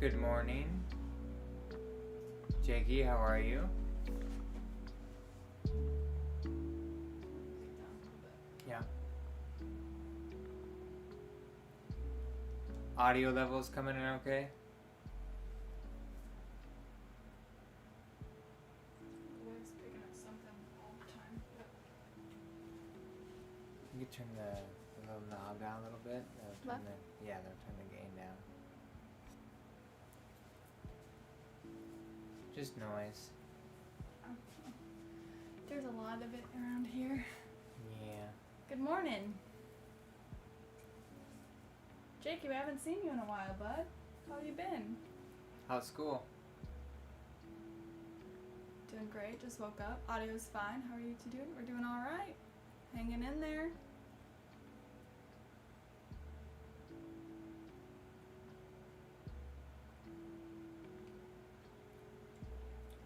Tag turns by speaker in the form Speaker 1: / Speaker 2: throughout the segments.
Speaker 1: Good morning. Jakey, how are you? Yeah. Audio levels coming in okay?
Speaker 2: Always picking up something all the time.
Speaker 1: You can turn the little knob down a little bit. That'll turn that'll turn the gain down. Just noise.
Speaker 2: There's a lot of it around here.
Speaker 1: Yeah.
Speaker 2: Good morning. Jakey, we haven't seen you in a while, bud. How have you been?
Speaker 1: How's school?
Speaker 2: Doing great. Just woke up. Audio's fine. How are you two doing? We're doing all right. Hanging in there.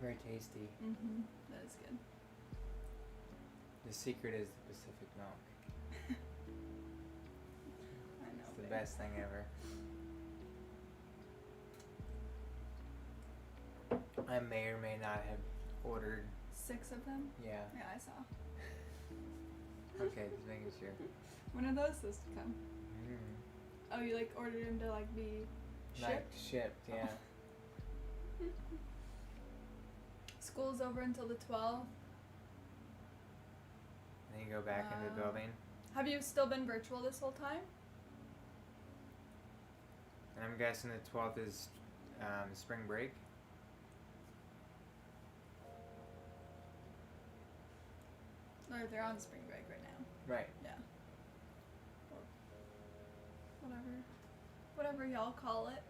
Speaker 1: Very tasty.
Speaker 2: Mm-hmm. That is good.
Speaker 1: The secret is the Pacific milk.
Speaker 2: I know.
Speaker 1: It's the
Speaker 2: babe.
Speaker 1: best thing ever. I may or may not have ordered.
Speaker 2: 6 of them?
Speaker 1: Yeah.
Speaker 2: Yeah, I saw.
Speaker 1: Okay, just making sure.
Speaker 2: When are those supposed to come?
Speaker 1: Mm.
Speaker 2: Oh, you like ordered them to like be shipped?
Speaker 1: Shipped, yeah.
Speaker 2: School's over until the 12th.
Speaker 1: Then you go back into the building.
Speaker 2: Have you still been virtual this whole time?
Speaker 1: And I'm guessing the 12th is spring break.
Speaker 2: Or they're on spring break right now.
Speaker 1: Right.
Speaker 2: Yeah. Or whatever y'all call it.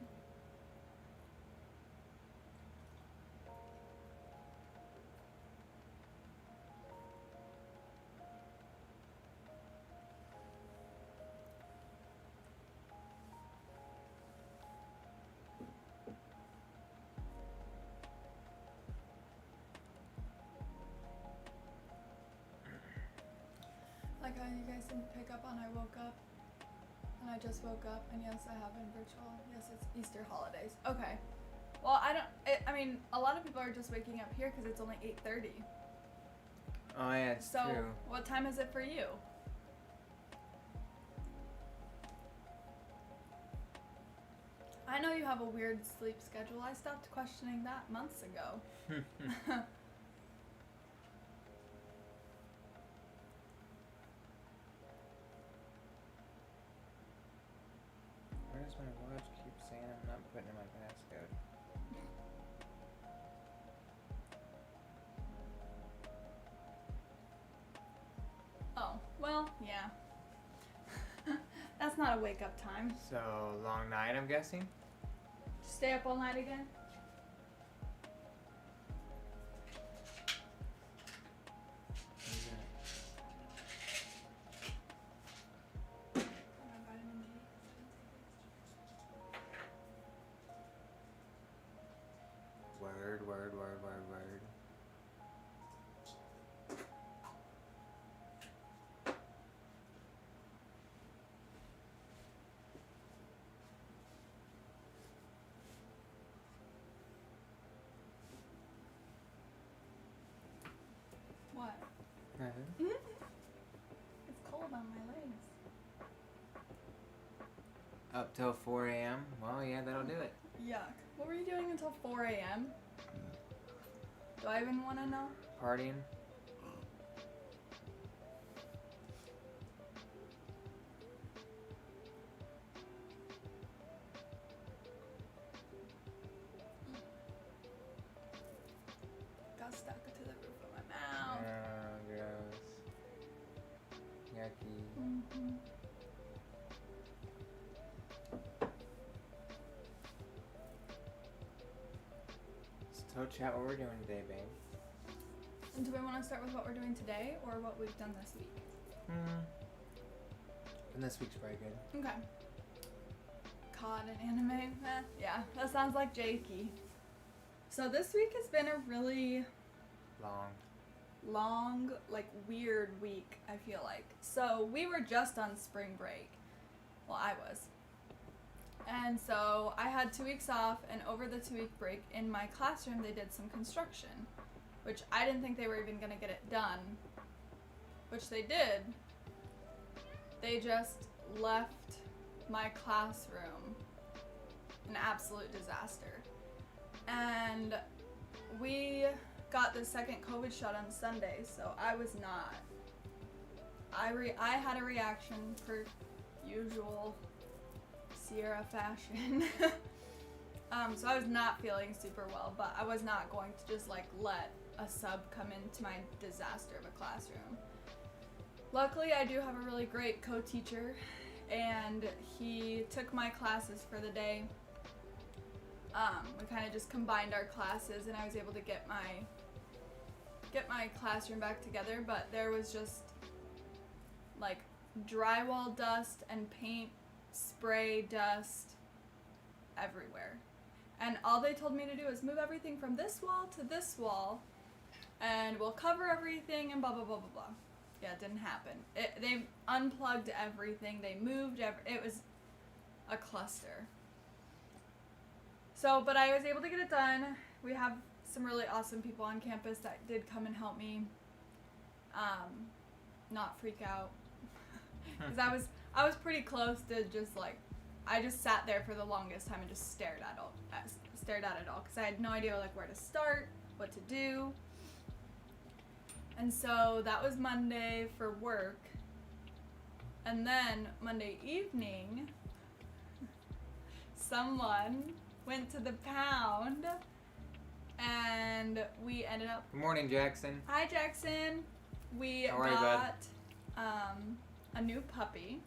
Speaker 2: Like how you guys didn't pick up on I woke up. And I just woke up, and yes, I have been virtual. Yes, it's Easter holidays. Okay. Well, I mean, a lot of people are just waking up here because it's only 8:30.
Speaker 1: Oh yeah, it's
Speaker 2: So,
Speaker 1: true.
Speaker 2: what time is it for you? I know you have a weird sleep schedule. I stopped questioning that months ago.
Speaker 1: Where does my watch keep saying I'm not putting in my passcode?
Speaker 2: Oh, well, yeah. That's not a wake up time.
Speaker 1: So, long night, I'm guessing?
Speaker 2: Stay up all night again?
Speaker 1: What is that? Word.
Speaker 2: What?
Speaker 1: Nothing.
Speaker 2: It's cold on my legs.
Speaker 1: Up till 4 a.m. Well, yeah, that'll do it.
Speaker 2: Yuck. What were you doing until 4 a.m.? Do I even want to know?
Speaker 1: Partying.
Speaker 2: Got stuck to the roof of my mouth.
Speaker 1: Oh, gross. Yucky.
Speaker 2: Mm-hmm.
Speaker 1: So, chat what we're doing today, babe.
Speaker 2: And do we want to start with what we're doing today or what we've done this week?
Speaker 1: And this week's very good.
Speaker 2: Okay. COD and anime? Yeah, that sounds like Jakey. So this week has been a really long, like weird week, I feel like. So we were just on spring break. Well, I was. And so I had 2 weeks off, and over the 2-week break in my classroom, they did some construction, which I didn't think they were even going to get it done, which they did. They just left my classroom an absolute disaster. And we got the second COVID shot on Sunday, so I was not. I had a reaction per usual Sierra fashion. So I was not feeling super well, but I was not going to just like let a sub come into my disaster of a classroom. Luckily, I do have a really great co-teacher, and he took my classes for the day. We kind of just combined our classes, and I was able to get my classroom back together, but there was just like drywall dust and paint spray dust everywhere. And all they told me to do is move everything from this wall to this wall, and we'll cover everything and blah, blah, blah, blah, blah. Yeah, it didn't happen. They unplugged everything. They moved it was a cluster. So, but I was able to get it done. We have some really awesome people on campus that did come and help me not freak out. Because I was pretty close to just like, I just sat there for the longest time and just stared at it all because I had no idea like where to start, what to do. And so that was Monday for work. And then Monday evening, someone went to the pound and we ended up...
Speaker 1: Good morning, Jackson.
Speaker 2: Hi, Jackson. We
Speaker 1: How are
Speaker 2: got
Speaker 1: you,
Speaker 2: a new puppy,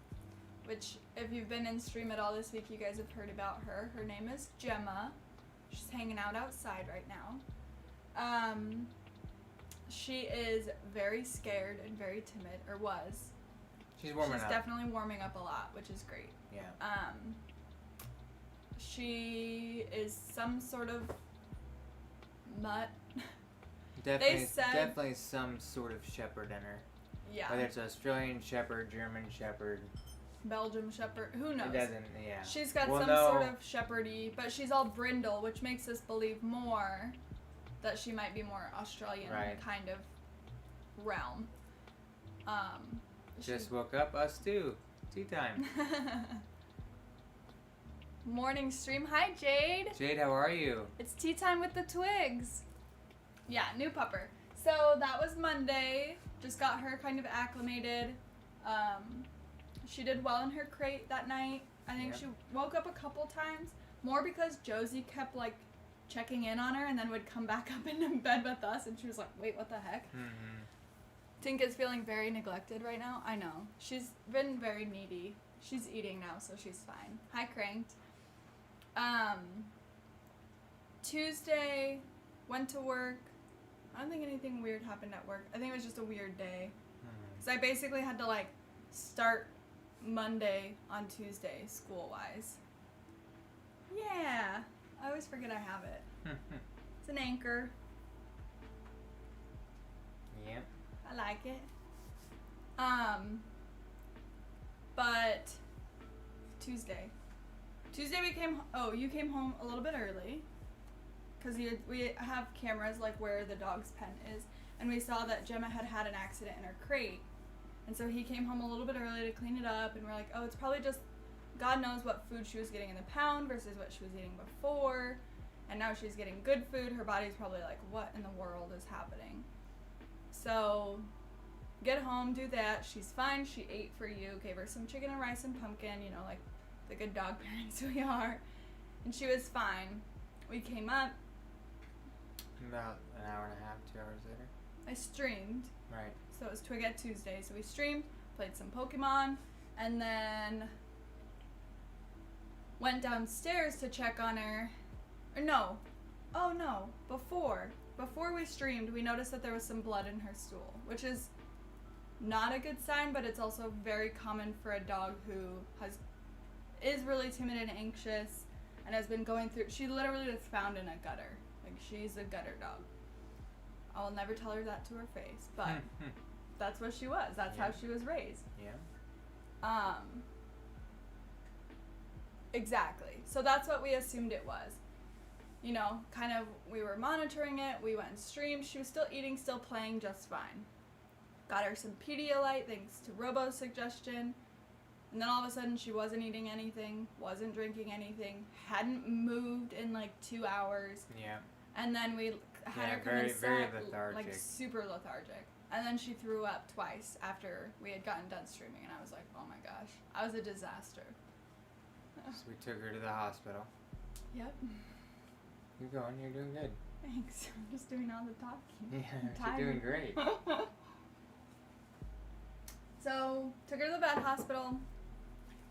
Speaker 2: which if you've been in stream at all this week, you guys have heard about her. Her name is Gemma. She's hanging out outside right now. She is very scared and very timid, or was.
Speaker 1: She's warming up.
Speaker 2: She's definitely warming up a lot, which is great.
Speaker 1: Yeah.
Speaker 2: She is some sort of mutt.
Speaker 1: Definitely some sort of shepherd in her.
Speaker 2: Yeah.
Speaker 1: Whether it's Australian shepherd, German shepherd,
Speaker 2: Belgium shepherd, who knows?
Speaker 1: it doesn't, yeah.
Speaker 2: She's got some sort of shepherdy, but she's all brindle, which makes us believe more that she might be more Australian kind of realm.
Speaker 1: Just woke up, us too. Tea time.
Speaker 2: Morning stream. Hi, Jade.
Speaker 1: Jade, how are you?
Speaker 2: It's tea time with the Twigs. Yeah, new pupper. So that was Monday. Just got her kind of acclimated. She did well in her crate that night. I think she woke up a couple times. More because Josie kept like checking in on her and then would come back up into bed with us, and she was like, wait, what the heck? Mm-hmm. Tinka's feeling very neglected right now. I know. She's been very needy. She's eating now, so she's fine. Hi, Cranked. Tuesday, went to work. I don't think anything weird happened at work. I think it was just a weird day. Because I basically had to, like, start Monday on Tuesday, school-wise. Yeah. I always forget I have it. It's an anchor.
Speaker 1: Yep.
Speaker 2: I like it. But Tuesday you came home a little bit early because we have cameras like where the dog's pen is, and we saw that Gemma had an accident in her crate, and so he came home a little bit early to clean it up, and we're like, oh, it's probably just God knows what food she was getting in the pound versus what she was eating before, and now she's getting good food. Her body's probably like, what in the world is happening? So get home, do that. She's fine. She ate for you. Gave her some chicken and rice and pumpkin, you know, like the good dog parents we are. And she was fine. We came up.
Speaker 1: About an hour and a half, 2 hours later.
Speaker 2: I streamed.
Speaker 1: Right.
Speaker 2: So it was Twigette Tuesday. So we streamed, played some Pokemon, and then went downstairs to check on her. Or no. Oh no. Before we streamed, we noticed that there was some blood in her stool, which is not a good sign, but it's also very common for a dog who is really timid and anxious and has been going through. She literally was found in a gutter. Like, she's a gutter dog. I will never tell her that to her face, but that's what she was. That's how she was raised.
Speaker 1: Yeah.
Speaker 2: Exactly. So that's what we assumed it was. You know, kind of, we were monitoring it, we went and streamed, she was still eating, still playing just fine. Got her some Pedialyte thanks to Robo's suggestion, and then all of a sudden she wasn't eating anything, wasn't drinking anything, hadn't moved in like 2 hours.
Speaker 1: Yeah.
Speaker 2: And then we had her come
Speaker 1: very
Speaker 2: inside,
Speaker 1: lethargic.
Speaker 2: like super lethargic. And then she threw up twice after we had gotten done streaming, and I was like, oh my gosh, I was a disaster.
Speaker 1: So we took her to the hospital.
Speaker 2: Yep.
Speaker 1: You're going, you're doing good.
Speaker 2: Thanks. I'm just doing all the talking.
Speaker 1: Yeah, you're doing great.
Speaker 2: So, took her to the vet hospital.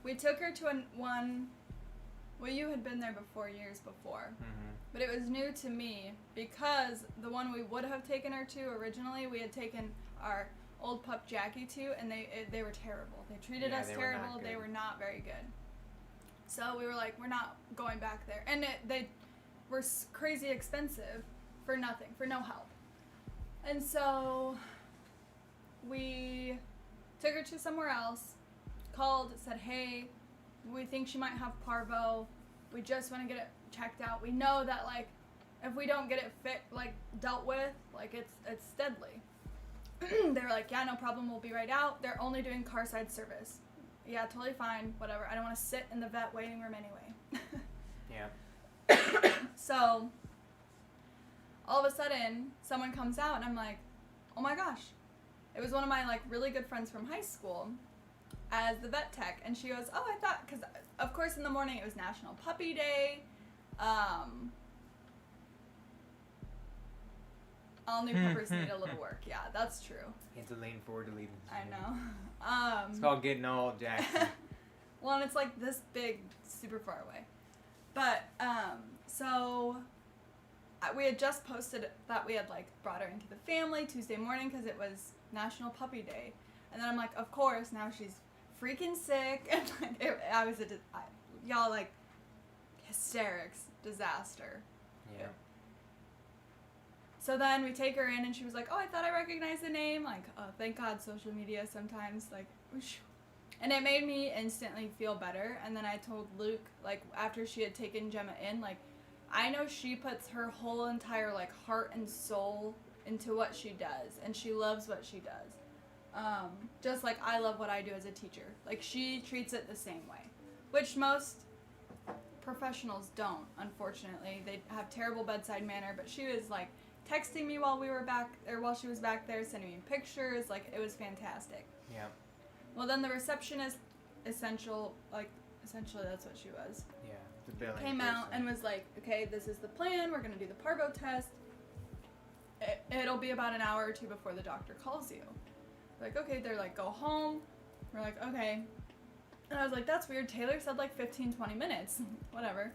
Speaker 2: We took her to well, you had been there before, years before.
Speaker 1: Mm-hmm.
Speaker 2: But it was new to me because the one we would have taken her to originally, we had taken our old pup Jackie to, and they were terrible. They treated us terrible. They were not very good. So we were like, we're not going back there. And they were crazy expensive for nothing, for no help. And so we took her to somewhere else, called, said, hey, we think she might have parvo. We just want to get it checked out. We know that, like, if we don't get it dealt with, like, it's deadly. They were like, yeah, no problem. We'll be right out. They're only doing car side service. Yeah, totally fine. Whatever. I don't want to sit in the vet waiting room anyway.
Speaker 1: Yeah.
Speaker 2: So, all of a sudden, someone comes out, and I'm like, oh my gosh. It was one of my, like, really good friends from high school as the vet tech. And she goes, oh, I thought, because, of course, in the morning it was National Puppy Day. All new puppers need a little work. Yeah, that's true.
Speaker 1: You have to lean forward to lead.
Speaker 2: I know.
Speaker 1: It's called getting old, Jackson.
Speaker 2: Well, and it's like this big, super far away. But, so we had just posted that we had, like, brought her into the family Tuesday morning because it was National Puppy Day. And then I'm like, of course, now she's freaking sick. And like, y'all, like, hysterics, disaster.
Speaker 1: Yeah.
Speaker 2: So then we take her in, and she was like, oh, I thought I recognized the name. Like, oh, thank God social media sometimes, like, whoosh. And it made me instantly feel better. And then I told Luke, like, after she had taken Gemma in, like, I know she puts her whole entire, like, heart and soul into what she does. And she loves what she does. Just like I love what I do as a teacher. Like, she treats it the same way. Which most professionals don't, unfortunately. They have terrible bedside manner. But she was, like, texting me while she was back there, sending me pictures. Like, it was fantastic.
Speaker 1: Yeah.
Speaker 2: Well, then the receptionist, essentially that's what she was.
Speaker 1: Yeah, the billing
Speaker 2: Came
Speaker 1: person.
Speaker 2: out and was like, okay, this is the plan. We're going to do the parvo test. It'll be about an hour or two before the doctor calls you. Like, okay, they're like, go home. We're like, okay. And I was like, that's weird. Taylor said like 15, 20 minutes. Whatever.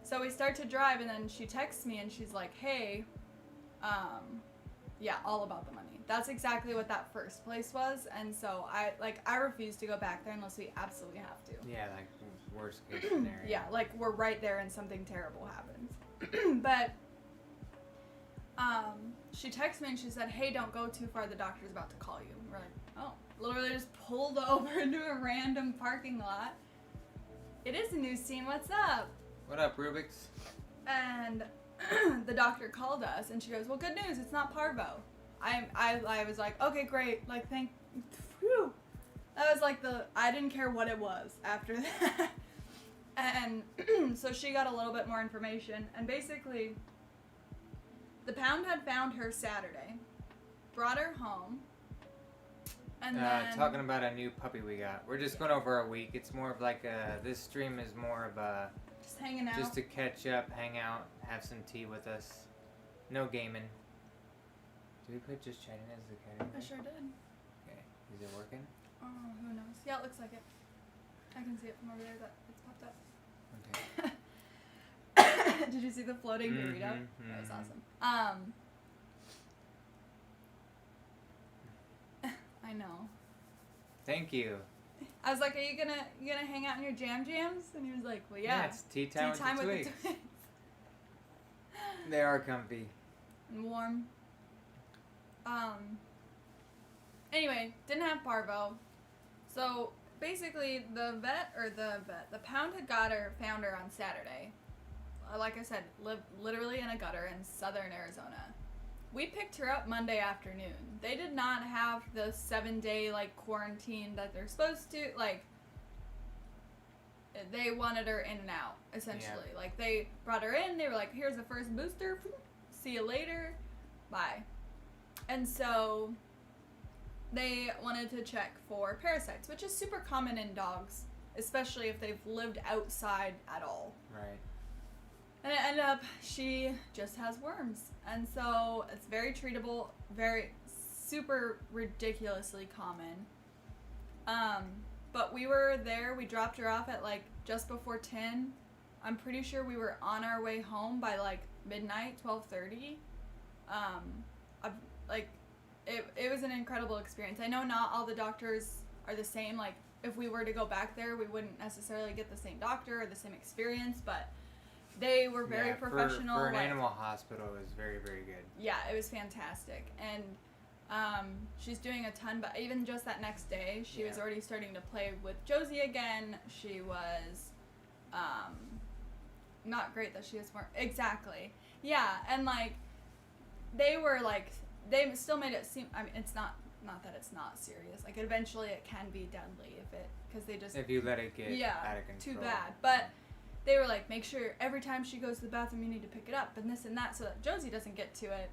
Speaker 2: So we start to drive, and then she texts me, and she's like, hey, yeah, all about the money. That's exactly what that first place was, and so I refuse to go back there unless we absolutely have to.
Speaker 1: Yeah, like worst case scenario.
Speaker 2: Yeah, like we're right there and something terrible happens. But she texted me and she said, hey, don't go too far, the doctor's about to call you. And we're like, oh. Literally just pulled over into a random parking lot. It is a new scene, what's up?
Speaker 1: What up, Rubik's?
Speaker 2: And the doctor called us, and she goes, well, good news, it's not parvo. I was like, okay, great, like, phew. That was like I didn't care what it was after that. And so she got a little bit more information, and basically, the pound had found her Saturday, brought her home, and then...
Speaker 1: Talking about a new puppy we got. We're just going over a week. It's more of like this stream is more of a...
Speaker 2: Just hanging out.
Speaker 1: Just to catch up, hang out, have some tea with us. No gaming. Did we put just chatting as the category?
Speaker 2: I sure did.
Speaker 1: Okay. Is it working?
Speaker 2: Oh, who knows? Yeah, it looks like it. I can see it from over there that it's popped up. Okay. Did you see the floating burrito? That was awesome. I know.
Speaker 1: Thank you.
Speaker 2: I was like, are you gonna hang out in your jams? And he was like, well, yeah.
Speaker 1: It's tea time with the Twigs.
Speaker 2: Twigs.
Speaker 1: They are comfy.
Speaker 2: And warm. Anyway, didn't have parvo. So basically the pound had found her on Saturday. Like I said, lived literally in a gutter in southern Arizona. We picked her up Monday afternoon. They did not have the 7-day like quarantine that they're supposed to. Like, they wanted her in and out, essentially.
Speaker 1: Yeah.
Speaker 2: Like, they brought her in. They were like, "Here's the first booster. See you later. Bye." And so they wanted to check for parasites, which is super common in dogs, especially if they've lived outside at all.
Speaker 1: Right.
Speaker 2: And it ended up she just has worms. And so it's very treatable, very super ridiculously common. But we were there, we dropped her off at like just before 10. I'm pretty sure we were on our way home by like midnight, 12:30. It was an incredible experience. I know not all the doctors are the same. Like, if we were to go back there, we wouldn't necessarily get the same doctor or the same experience, but they were very professional.
Speaker 1: For an animal hospital, it was very, very good.
Speaker 2: Yeah, it was fantastic. And she's doing a ton, but even just that next day, she was already starting to play with Josie again. She was not great that she has more. Exactly. Yeah, and like, they were like, they still made it seem, I mean, it's not that it's not serious. Like, eventually it can be deadly
Speaker 1: if you let it get out of control.
Speaker 2: Too bad. But they were like, make sure every time she goes to the bathroom you need to pick it up and this and that so that Josie doesn't get to it.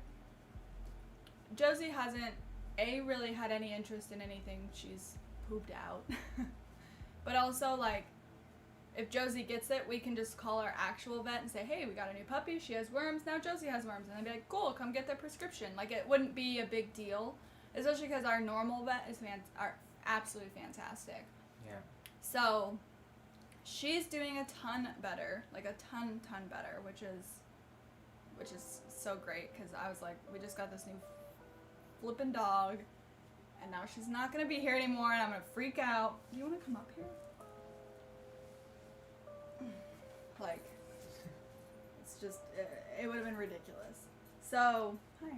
Speaker 2: Josie hasn't really had any interest in anything. She's pooped out. But also, like, if Josie gets it, we can just call our actual vet and say, "Hey, we got a new puppy. She has worms. Now Josie has worms." And they'd be like, "Cool, come get their prescription." Like, it wouldn't be a big deal, especially because our normal vet is absolutely fantastic.
Speaker 1: Yeah.
Speaker 2: So, she's doing a ton better, like a ton better, which is so great because I was like, we just got this new flippin' dog, and now she's not gonna be here anymore, and I'm gonna freak out. Do you want to come up here? Like, it's just, it would have been ridiculous. So, hi.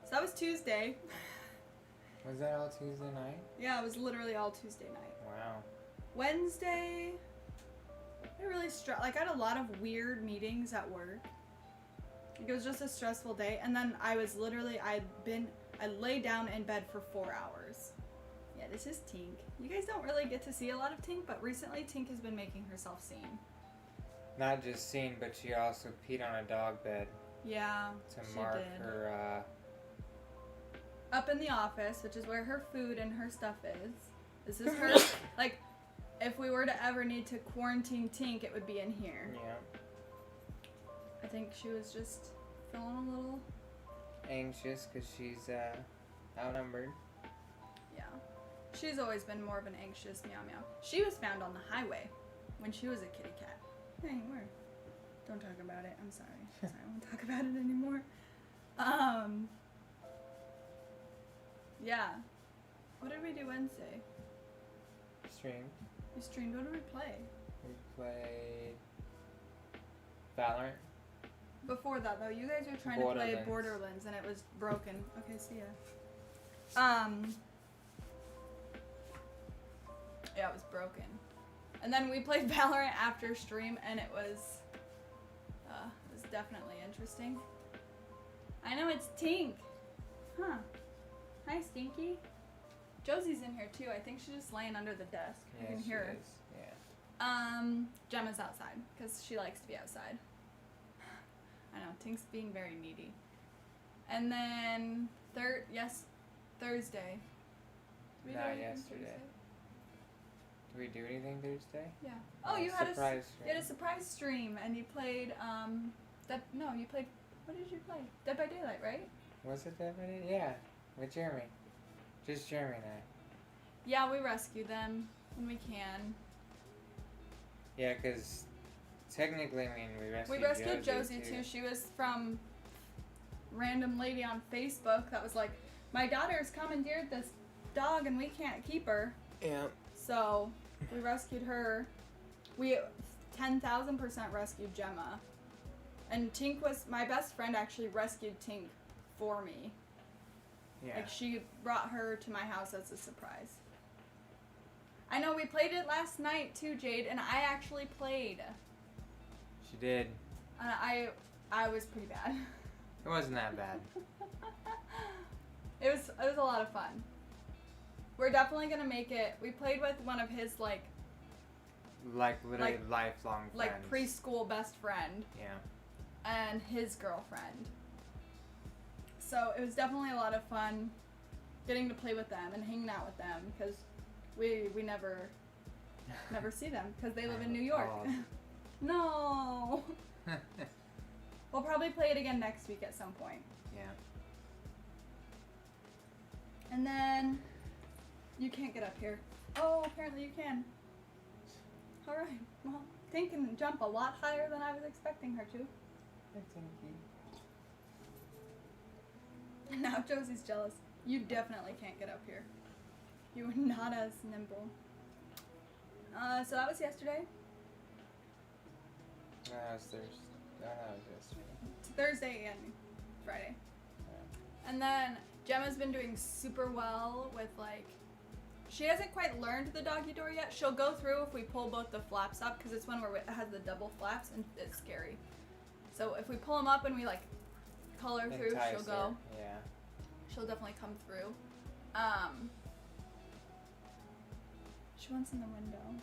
Speaker 2: So that was Tuesday.
Speaker 1: Was that all Tuesday night?
Speaker 2: Yeah, it was literally all Tuesday night.
Speaker 1: Wow.
Speaker 2: Wednesday, I really I had a lot of weird meetings at work. It was just a stressful day, and then I lay down in bed for 4 hours. Yeah, this is Tink. You guys don't really get to see a lot of Tink, but recently Tink has been making herself seen.
Speaker 1: Not just seen, but she also peed on a dog bed.
Speaker 2: Yeah,
Speaker 1: to mark her,
Speaker 2: up in the office, which is where her food and her stuff is. This is her, like, if we were to ever need to quarantine Tink, it would be in here.
Speaker 1: Yeah.
Speaker 2: I think she was just feeling a little
Speaker 1: anxious because she's outnumbered.
Speaker 2: Yeah. She's always been more of an anxious meow meow. She was found on the highway when she was a kitty cat. Hey, where? Don't talk about it. I'm sorry. I won't talk about it anymore. Yeah. What did we do Wednesday?
Speaker 1: Stream.
Speaker 2: We streamed. What did we play?
Speaker 1: We played Valorant.
Speaker 2: Before that, though, you guys were trying to play Borderlands, and it was broken. Okay, see ya. Yeah, it was broken. And then we played Valorant after stream, and it was definitely interesting. I know, it's Tink. Huh. Hi, Stinky. Josie's in here, too. I think she's just laying under the desk.
Speaker 1: Yeah,
Speaker 2: I can hear her.
Speaker 1: Is. Yeah.
Speaker 2: Gemma's outside, because she likes to be outside. I know, Tink's being very needy. And then, Thursday.
Speaker 1: Not yesterday. Did we do anything Thursday?
Speaker 2: Yeah. Oh, you had
Speaker 1: stream.
Speaker 2: You had a surprise stream, and you played, you played, what did you play? Dead by Daylight, right?
Speaker 1: Was it Dead by Daylight? Yeah, with Jeremy. Just Jeremy and I.
Speaker 2: Yeah, we rescue them when we can.
Speaker 1: Yeah, because technically, I mean, we
Speaker 2: rescued Josie too. She was from random lady on Facebook that was like, "My daughter's commandeered this dog and we can't keep her."
Speaker 1: Yeah.
Speaker 2: So we rescued her. We 10,000% rescued Gemma. And Tink was, my best friend actually rescued Tink for me. Yeah. Like, she brought her to my house as a surprise. I know we played it last night too, Jade, and I actually played.
Speaker 1: She did.
Speaker 2: I was pretty bad.
Speaker 1: It wasn't that bad.
Speaker 2: It was a lot of fun. We're definitely gonna make it. We played with one of his like
Speaker 1: Literally lifelong friends.
Speaker 2: like preschool best friend.
Speaker 1: Yeah.
Speaker 2: And his girlfriend. So it was definitely a lot of fun getting to play with them and hanging out with them because we never see them because they live in New York.
Speaker 1: Oh.
Speaker 2: No. We'll probably play it again next week at some point.
Speaker 1: Yeah.
Speaker 2: And then you can't get up here. Oh, apparently you can. All right. Well, Tink can jump a lot higher than I was expecting her to. Now Josie's jealous. You definitely can't get up here. You are not as nimble. So that was yesterday.
Speaker 1: That was Thursday. That was yesterday.
Speaker 2: It's Thursday and Friday.
Speaker 1: Yeah.
Speaker 2: And then Gemma's been doing super well with like, she hasn't quite learned the doggy door yet. She'll go through if we pull both the flaps up because it's one where it has the double flaps and it's scary. So if we pull them up and we like color through,
Speaker 1: Entice
Speaker 2: she'll
Speaker 1: her.
Speaker 2: go.
Speaker 1: Yeah.
Speaker 2: She'll definitely come through. She wants in the window.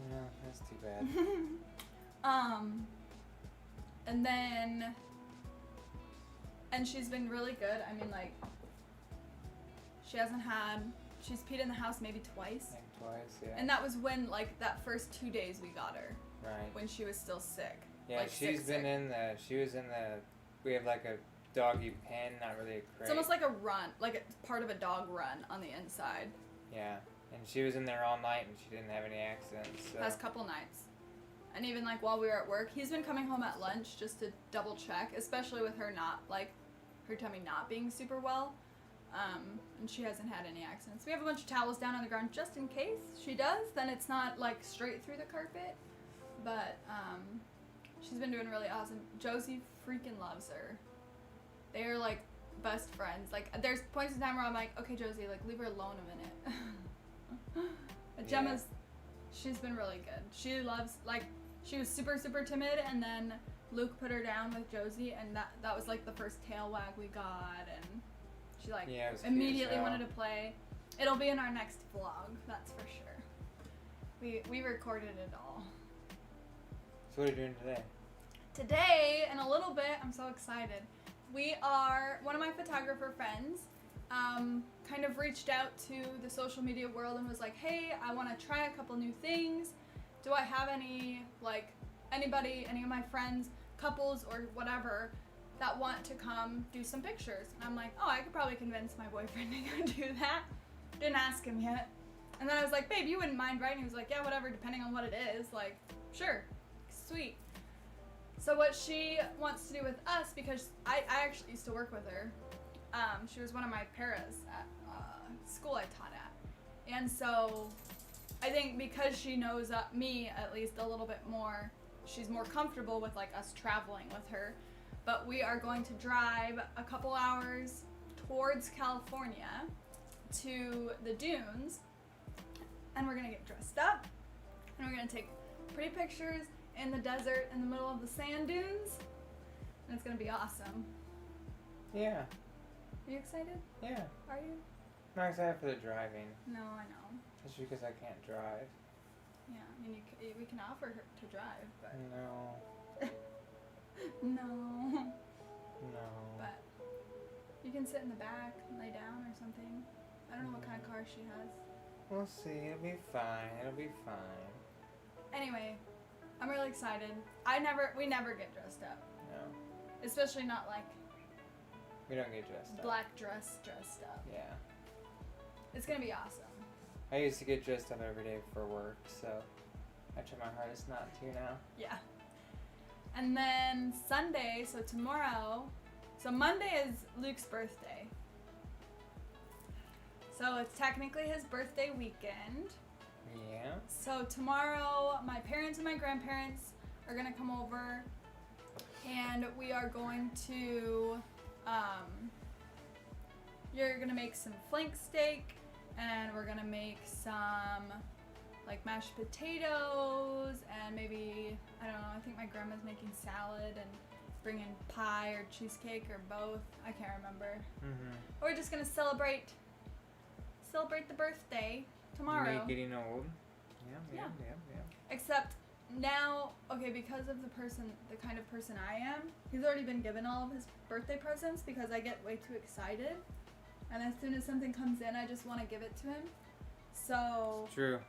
Speaker 1: No, that's too bad.
Speaker 2: And then, and she's been really good. I mean, like, she's peed in the house maybe twice.
Speaker 1: Like twice, yeah.
Speaker 2: And that was when, like, that first 2 days we got her.
Speaker 1: Right.
Speaker 2: When she was still sick.
Speaker 1: Yeah,
Speaker 2: like,
Speaker 1: she was in the, we have like a doggy pen, not really a crate.
Speaker 2: It's almost like a run, like a part of a dog run on the inside.
Speaker 1: Yeah, and she was in there all night and she didn't have any accidents. So.
Speaker 2: Past couple nights. And even like while we were at work, he's been coming home at lunch just to double check, especially with her not, like, her tummy not being super well. And she hasn't had any accidents. We have a bunch of towels down on the ground just in case she does, then it's not like straight through the carpet. But, she's been doing really awesome. Josie freaking loves her. They are like best friends. Like there's points in time where I'm like, okay, Josie, like leave her alone a minute. But Gemma's, she's been really good. She loves, like, she was super, super timid, and then Luke put her down with Josie, and that was like the first tail wag we got, and she like immediately wanted to play. It'll be in our next vlog, that's for sure. We recorded it all.
Speaker 1: So what are you doing today?
Speaker 2: Today, in a little bit, I'm so excited. One of my photographer friends kind of reached out to the social media world and was like, hey, I want to try a couple new things. Do I have any of my friends, couples or whatever, that want to come do some pictures? And I'm like, oh, I could probably convince my boyfriend to go do that. Didn't ask him yet. And then I was like, babe, you wouldn't mind, right? And he was like, yeah, whatever, depending on what it is. Like, sure, sweet. So what she wants to do with us, because I actually used to work with her. She was one of my paras at school I taught at. And so I think because she knows me at least a little bit more, she's more comfortable with like us traveling with her. But we are going to drive a couple hours towards California to the dunes, and we're gonna get dressed up, and we're gonna take pretty pictures in the desert in the middle of the sand dunes, and it's gonna be awesome.
Speaker 1: Yeah.
Speaker 2: Are you excited?
Speaker 1: Yeah.
Speaker 2: Are you?
Speaker 1: I'm not excited for the driving.
Speaker 2: No, I know.
Speaker 1: Just because I can't drive.
Speaker 2: Yeah, I mean, we can offer her to drive, but
Speaker 1: No.
Speaker 2: no.
Speaker 1: No.
Speaker 2: But you can sit in the back and lay down or something. I don't know what kind of car she has.
Speaker 1: We'll see. It'll be fine. It'll be fine.
Speaker 2: Anyway, I'm really excited. We never get dressed up.
Speaker 1: No.
Speaker 2: Especially not like
Speaker 1: We don't get dressed up.
Speaker 2: black dressed up.
Speaker 1: Yeah.
Speaker 2: It's gonna be awesome.
Speaker 1: I used to get dressed up every day for work, so I try my hardest not to now.
Speaker 2: Yeah. And then Sunday, so tomorrow, so Monday is Luke's birthday. So it's technically his birthday weekend.
Speaker 1: Yeah.
Speaker 2: So tomorrow, my parents and my grandparents are gonna come over, and we are going to, you're gonna make some flank steak, and we're gonna make some like mashed potatoes and maybe, I don't know, I think my grandma's making salad and bringing pie or cheesecake or both. I can't remember. We're just gonna celebrate the birthday tomorrow.
Speaker 1: Me getting old. Yeah.
Speaker 2: Except now, okay, because of the kind of person I am, he's already been given all of his birthday presents because I get way too excited. And as soon as something comes in, I just want to give it to him. So...
Speaker 1: True.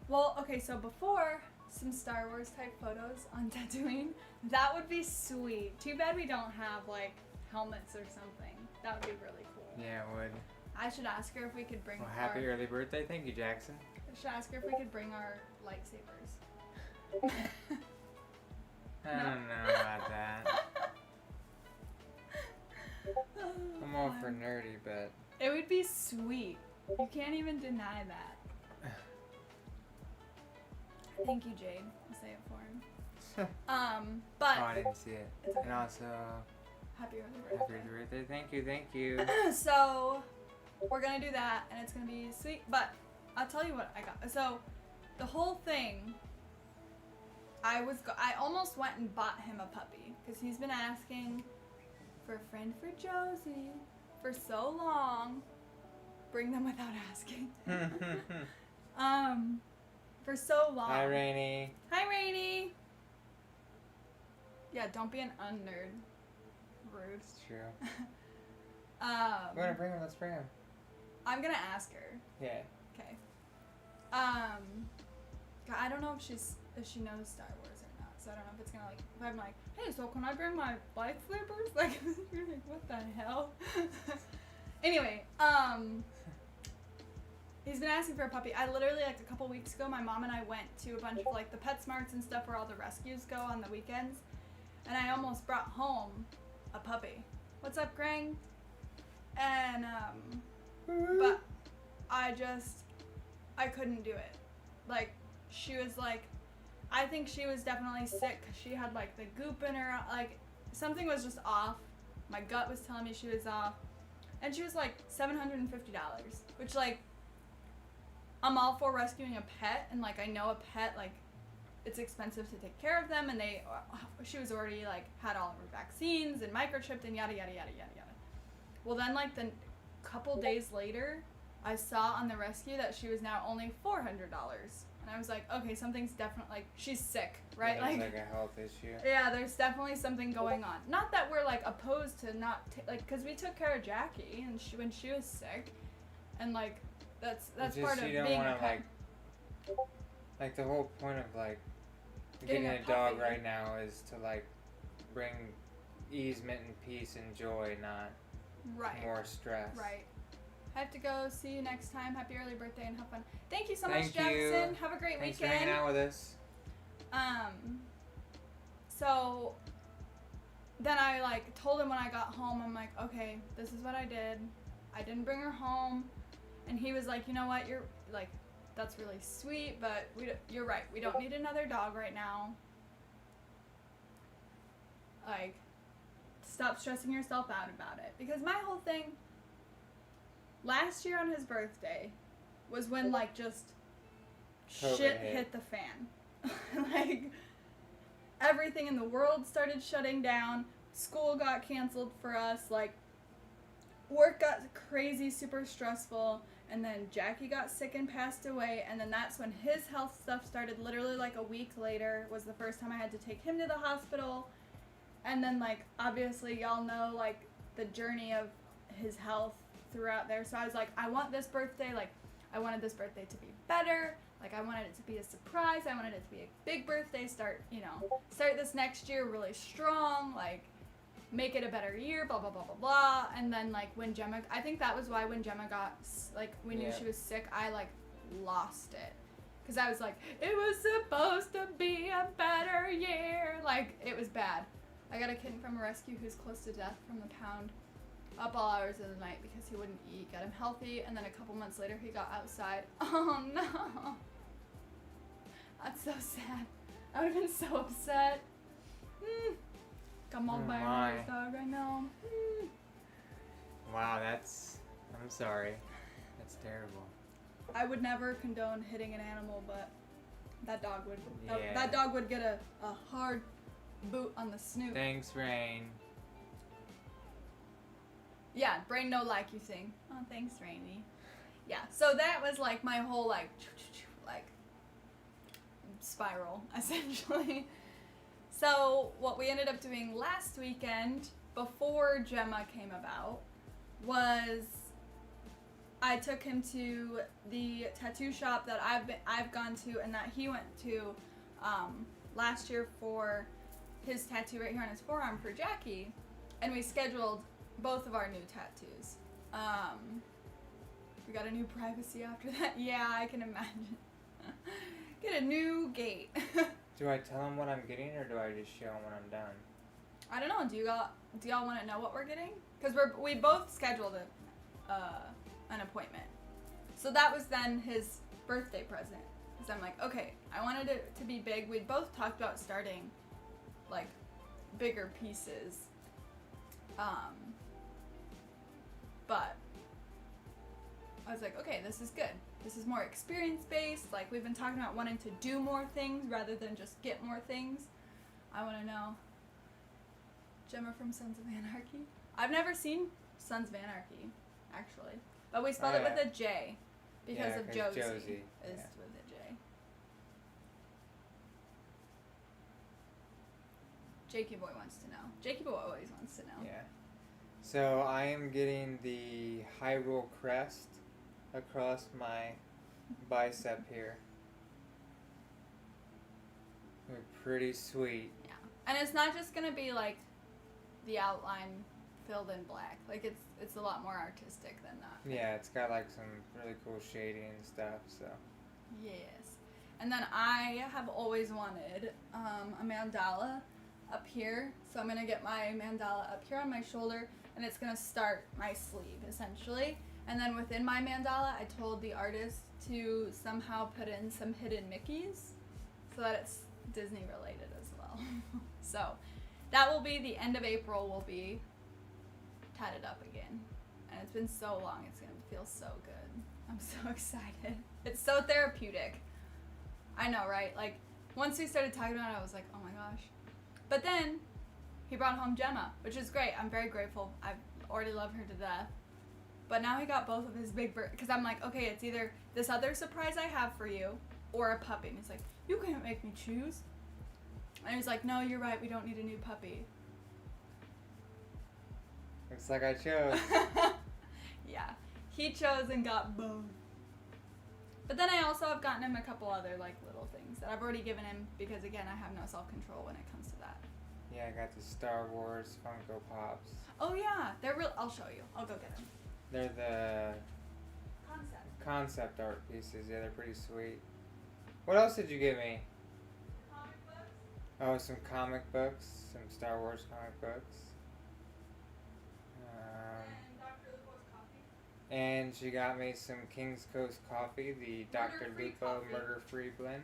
Speaker 2: Well, okay, so before, some Star Wars type photos on Tatooine. That would be sweet. Too bad we don't have, like, helmets or something. That would be really cool.
Speaker 1: Yeah, it would.
Speaker 2: I should ask her if we could bring
Speaker 1: Well, happy early birthday. Thank you, Jackson.
Speaker 2: I should ask her if we could bring our lightsabers.
Speaker 1: I don't know about that. I'm all for nerdy, but...
Speaker 2: It would be sweet. You can't even deny that. Thank you, Jade. I'll say it for him. But...
Speaker 1: Oh, I didn't see it.
Speaker 2: It's okay.
Speaker 1: And also...
Speaker 2: Happy early birthday.
Speaker 1: Happy birthday. Thank you.
Speaker 2: So, we're gonna do that, and it's gonna be sweet. But, I'll tell you what I got. So, the whole thing... I almost went and bought him a puppy. Because he's been asking for a friend for Josie for so long. Bring them without asking. For so long.
Speaker 1: Hi, Rainy.
Speaker 2: Hi, Rainy. Yeah, don't be an un-nerd. Rude.
Speaker 1: It's true.
Speaker 2: We're
Speaker 1: gonna bring him. Let's bring him.
Speaker 2: I'm gonna ask her.
Speaker 1: Yeah.
Speaker 2: Okay. I don't know if she knows Star Wars or not, so I don't know if it's gonna like. If I'm like, hey, so can I bring my lightsabers? Like, you're like, what the hell? Anyway, he's been asking for a puppy. I literally, like, a couple weeks ago, my mom and I went to a bunch of, like, the PetSmarts and stuff where all the rescues go on the weekends. And I almost brought home a puppy. What's up, Greg? And, but I couldn't do it. Like, she was, like, I think she was definitely sick because she had, like, the goop in her, like, something was just off. My gut was telling me she was off. And she was like $750, which like, I'm all for rescuing a pet, and like I know a pet, like, it's expensive to take care of them, and she was already like had all of her vaccines and microchipped and yada yada yada yada yada. Well then like the couple days later, I saw on the rescue that she was now only $400. And I was like, okay, something's definitely, like, she's sick, right?
Speaker 1: Yeah, it's like a health issue.
Speaker 2: Yeah, there's definitely something going on. Not that we're, like, opposed to not, like, because we took care of Jackie, and when she was sick, and, like, that's part of being a pet.
Speaker 1: Like, the whole point of, like,
Speaker 2: Getting
Speaker 1: getting
Speaker 2: a
Speaker 1: a dog
Speaker 2: puppy.
Speaker 1: right now is to, like, bring easement and peace and joy, not more stress.
Speaker 2: Right. I have to go. See you next time. Happy early birthday and have fun. Thank you so much,
Speaker 1: Thank
Speaker 2: Jackson.
Speaker 1: you.
Speaker 2: Have a great
Speaker 1: Thanks
Speaker 2: weekend.
Speaker 1: for hanging out with us.
Speaker 2: So then I like told him when I got home, I'm like, okay, this is what I did. I didn't bring her home. And he was like, you know what? You're like, that's really sweet, but you're right. We don't need another dog right now. Like, stop stressing yourself out about it. Because my whole thing last year on his birthday was when, like, just
Speaker 1: COVID
Speaker 2: shit hit the fan. Like, everything in the world started shutting down. School got canceled for us. Like, work got crazy, super stressful. And then Jackie got sick and passed away. And then that's when his health stuff started. Literally, like, a week later was the first time I had to take him to the hospital. And then, like, obviously, y'all know, like, the journey of his health throughout there. So I was like, I want this birthday, like, I wanted this birthday to be better. Like, I wanted it to be a surprise. I wanted it to be a big birthday. Start this next year really strong. Like, make it a better year, blah, blah, blah, blah, blah. And then, like, when Gemma, I think that was why when Gemma got, like, we knew she was sick, I, like, lost it. Because I was like, it was supposed to be a better year. Like, it was bad. I got a kitten from a rescue who's close to death from the pound. Up all hours of the night because he wouldn't eat, got him healthy, and then a couple months later he got outside. Oh no. That's so sad. I would have been so upset. Got mauled by a dog, I know.
Speaker 1: Wow, I'm sorry. That's terrible.
Speaker 2: I would never condone hitting an animal, but that dog would.
Speaker 1: Yeah.
Speaker 2: That dog would get a hard boot on the snoot.
Speaker 1: Thanks, Rain.
Speaker 2: Yeah, brain no like you sing. Oh, thanks, Rainy. Yeah, so that was like my whole like spiral essentially. So what we ended up doing last weekend before Gemma came about was I took him to the tattoo shop that I've gone to and that he went to last year for his tattoo right here on his forearm for Jackie, and we scheduled both of our new tattoos. We got a new privacy after that. Yeah, I can imagine. Get a new gate.
Speaker 1: Do I tell him what I'm getting, or do I just show him when I'm done?
Speaker 2: I don't know. Do y'all want to know what we're getting? Because we both scheduled an appointment. So that was then his birthday present. Because I'm like, okay, I wanted it to be big. We'd both talked about starting like bigger pieces. But I was like, okay, this is good. This is more experience-based. Like, we've been talking about wanting to do more things rather than just get more things. I want to know. Gemma from Sons of Anarchy. I've never seen Sons of Anarchy, actually. But we spelled it with a J because of Josie.
Speaker 1: Josie.
Speaker 2: Is with a J. Jakey Boy wants to know. Jakey Boy always wants to know.
Speaker 1: Yeah. So I am getting the Hyrule crest across my bicep here. They're pretty sweet.
Speaker 2: Yeah. And it's not just gonna be like the outline filled in black. Like it's a lot more artistic than that.
Speaker 1: Yeah, it's got like some really cool shading and stuff, so.
Speaker 2: Yes. And then I have always wanted a mandala up here. So I'm gonna get my mandala up here on my shoulder, and it's gonna start my sleeve essentially. And then within my mandala, I told the artist to somehow put in some hidden Mickeys so that it's Disney related as well. So that will be the end of April, will be tatted up again. And it's been so long, it's gonna feel so good. I'm so excited. It's so therapeutic. I know, right? Like, once we started talking about it, I was like, oh my gosh. But then he brought home Gemma, which is great. I'm very grateful. I already love her to death. But now he got both of his big birds. Because I'm like, okay, it's either this other surprise I have for you or a puppy. And he's like, you can't make me choose. And he's like, no, you're right. We don't need a new puppy.
Speaker 1: Looks like I chose.
Speaker 2: Yeah. He chose and got both. But then I also have gotten him a couple other like little things that I've already given him because, again, I have no self-control when it comes to that.
Speaker 1: Yeah, I got the Star Wars Funko Pops.
Speaker 2: Oh, yeah. They're real. I'll show you. I'll go get them.
Speaker 1: They're the
Speaker 2: Concept.
Speaker 1: concept art pieces. Yeah, they're pretty sweet. What else did you give me?
Speaker 2: Comic books.
Speaker 1: Oh, some comic books. Some Star Wars comic books.
Speaker 2: And Dr. Lupo's coffee.
Speaker 1: And she got me some King's Coast coffee, the Dr.
Speaker 2: Murder-free
Speaker 1: Lupo
Speaker 2: coffee.
Speaker 1: murder-free blend.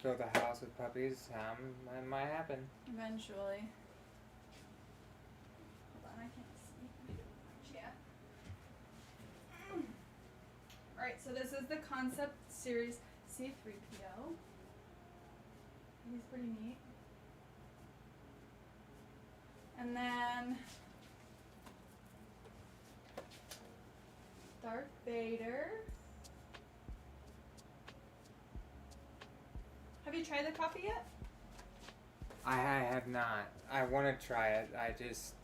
Speaker 1: Fill the house with puppies. That might happen.
Speaker 2: Eventually. Hold on, I can't see. Yeah. Alright, so this is the Concept Series C3PO. He's pretty neat. And then Darth Vader. Have you tried the coffee yet?
Speaker 1: I have not. I want to try it.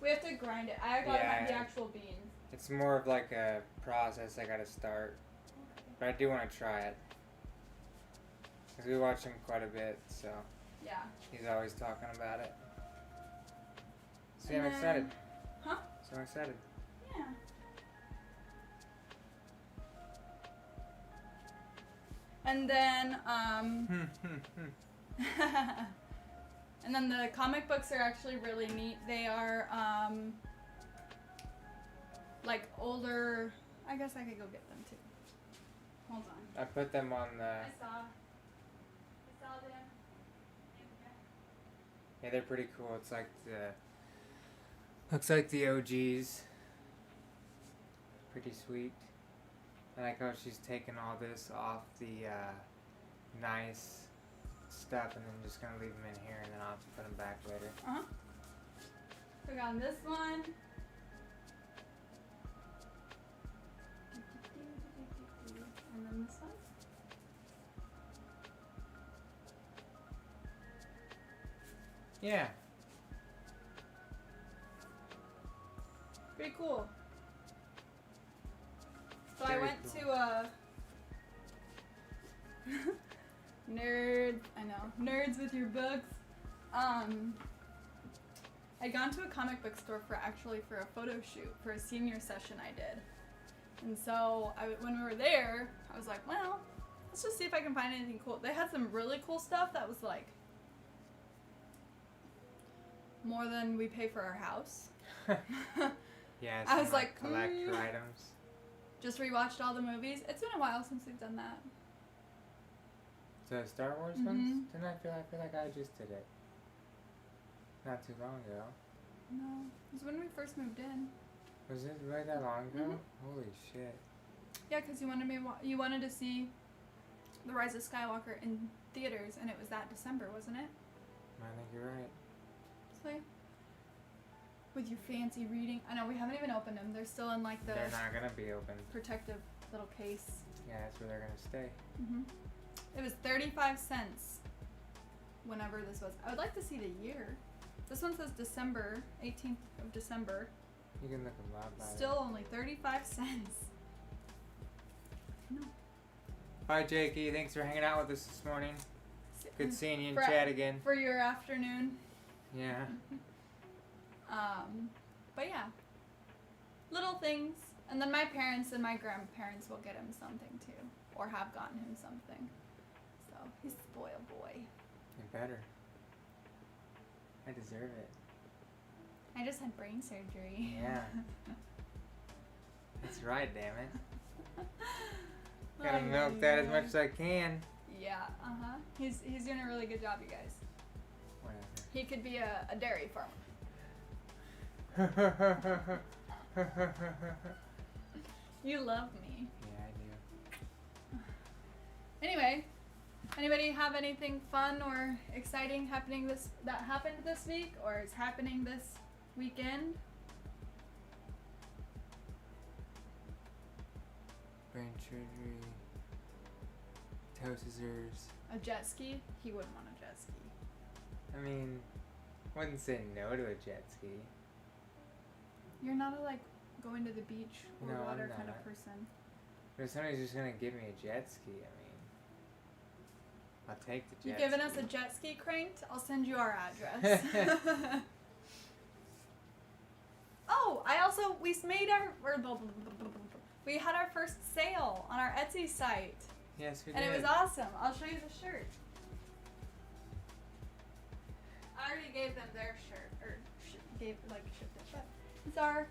Speaker 2: We have to grind it. I got the actual beans.
Speaker 1: It's more of like a process I gotta start. But I do want to try it. Because we watch him quite a bit, so.
Speaker 2: Yeah.
Speaker 1: He's always talking about it. See,
Speaker 2: And
Speaker 1: I'm excited.
Speaker 2: Huh?
Speaker 1: So I'm excited.
Speaker 2: Yeah. And then, and then the comic books are actually really neat. They are, like older, I guess I could go get them too. Hold on.
Speaker 1: I put them on the.
Speaker 2: I saw them.
Speaker 1: Yeah, they're pretty cool. It's like the. Looks like the OGs. Pretty sweet. I like how she's taking all this off the nice stuff and then just gonna leave them in here and then I'll have to put them back later.
Speaker 2: So we got this one. And then this one.
Speaker 1: Yeah.
Speaker 2: Pretty cool. So
Speaker 1: Very
Speaker 2: I went
Speaker 1: cool.
Speaker 2: to nerd. I know, nerds with your books. I'd gone to a comic book store for a photo shoot for a senior session I did, and so when we were there, I was like, well, let's just see if I can find anything cool. They had some really cool stuff that was like more than we pay for our house.
Speaker 1: Yeah,
Speaker 2: I was like,
Speaker 1: collector items.
Speaker 2: Just rewatched all the movies. It's been a while since we've done that.
Speaker 1: The Star Wars
Speaker 2: Mhm.
Speaker 1: ones? Didn't I feel like I just did it not too long ago?
Speaker 2: No, it was when we first moved in.
Speaker 1: Was it really that long ago?
Speaker 2: Mhm.
Speaker 1: Holy shit!
Speaker 2: Yeah, because you wanted to see The Rise of Skywalker in theaters, and it was that December, wasn't it?
Speaker 1: I think you're right.
Speaker 2: So yeah. With your fancy reading, I know we haven't even opened them. They're still in like the
Speaker 1: They're not gonna be open.
Speaker 2: protective little case.
Speaker 1: Yeah, that's where they're gonna stay.
Speaker 2: It was 35 cents. Whenever this was, I would like to see the year. This one says December 18th of December.
Speaker 1: You can look them up.
Speaker 2: Still only 35 cents. No.
Speaker 1: Hi, Jakey. Thanks for hanging out with us this morning. Good seeing you in chat again.
Speaker 2: For your afternoon.
Speaker 1: Yeah.
Speaker 2: But yeah. Little things. And then my parents and my grandparents will get him something too. Or have gotten him something. So he's a spoiled boy.
Speaker 1: You better. I deserve it.
Speaker 2: I just had brain surgery.
Speaker 1: Yeah. That's right, damn it. Gotta milk that as much as I can.
Speaker 2: Yeah, He's doing a really good job, you guys.
Speaker 1: Whatever.
Speaker 2: He could be a dairy farmer. You love me.
Speaker 1: Yeah, I do.
Speaker 2: Anyway, anybody have anything fun or exciting happened this week or is happening this weekend?
Speaker 1: Brain surgery. Toe scissors.
Speaker 2: A jet ski? He wouldn't want a jet ski.
Speaker 1: I mean, wouldn't say no to a jet ski.
Speaker 2: You're not a going to the beach or
Speaker 1: No, I'm
Speaker 2: water kind of
Speaker 1: not.
Speaker 2: person.
Speaker 1: But if somebody's just gonna give me a jet ski, I mean, I'll take the
Speaker 2: You've
Speaker 1: jet
Speaker 2: given
Speaker 1: ski.
Speaker 2: us a jet ski cranked? I'll send you our address. Oh, we had our first sale on our Etsy site.
Speaker 1: Yes, we
Speaker 2: And
Speaker 1: did.
Speaker 2: it was awesome. I'll show you the shirt. I already gave them their shirt, or shipped it, but it's our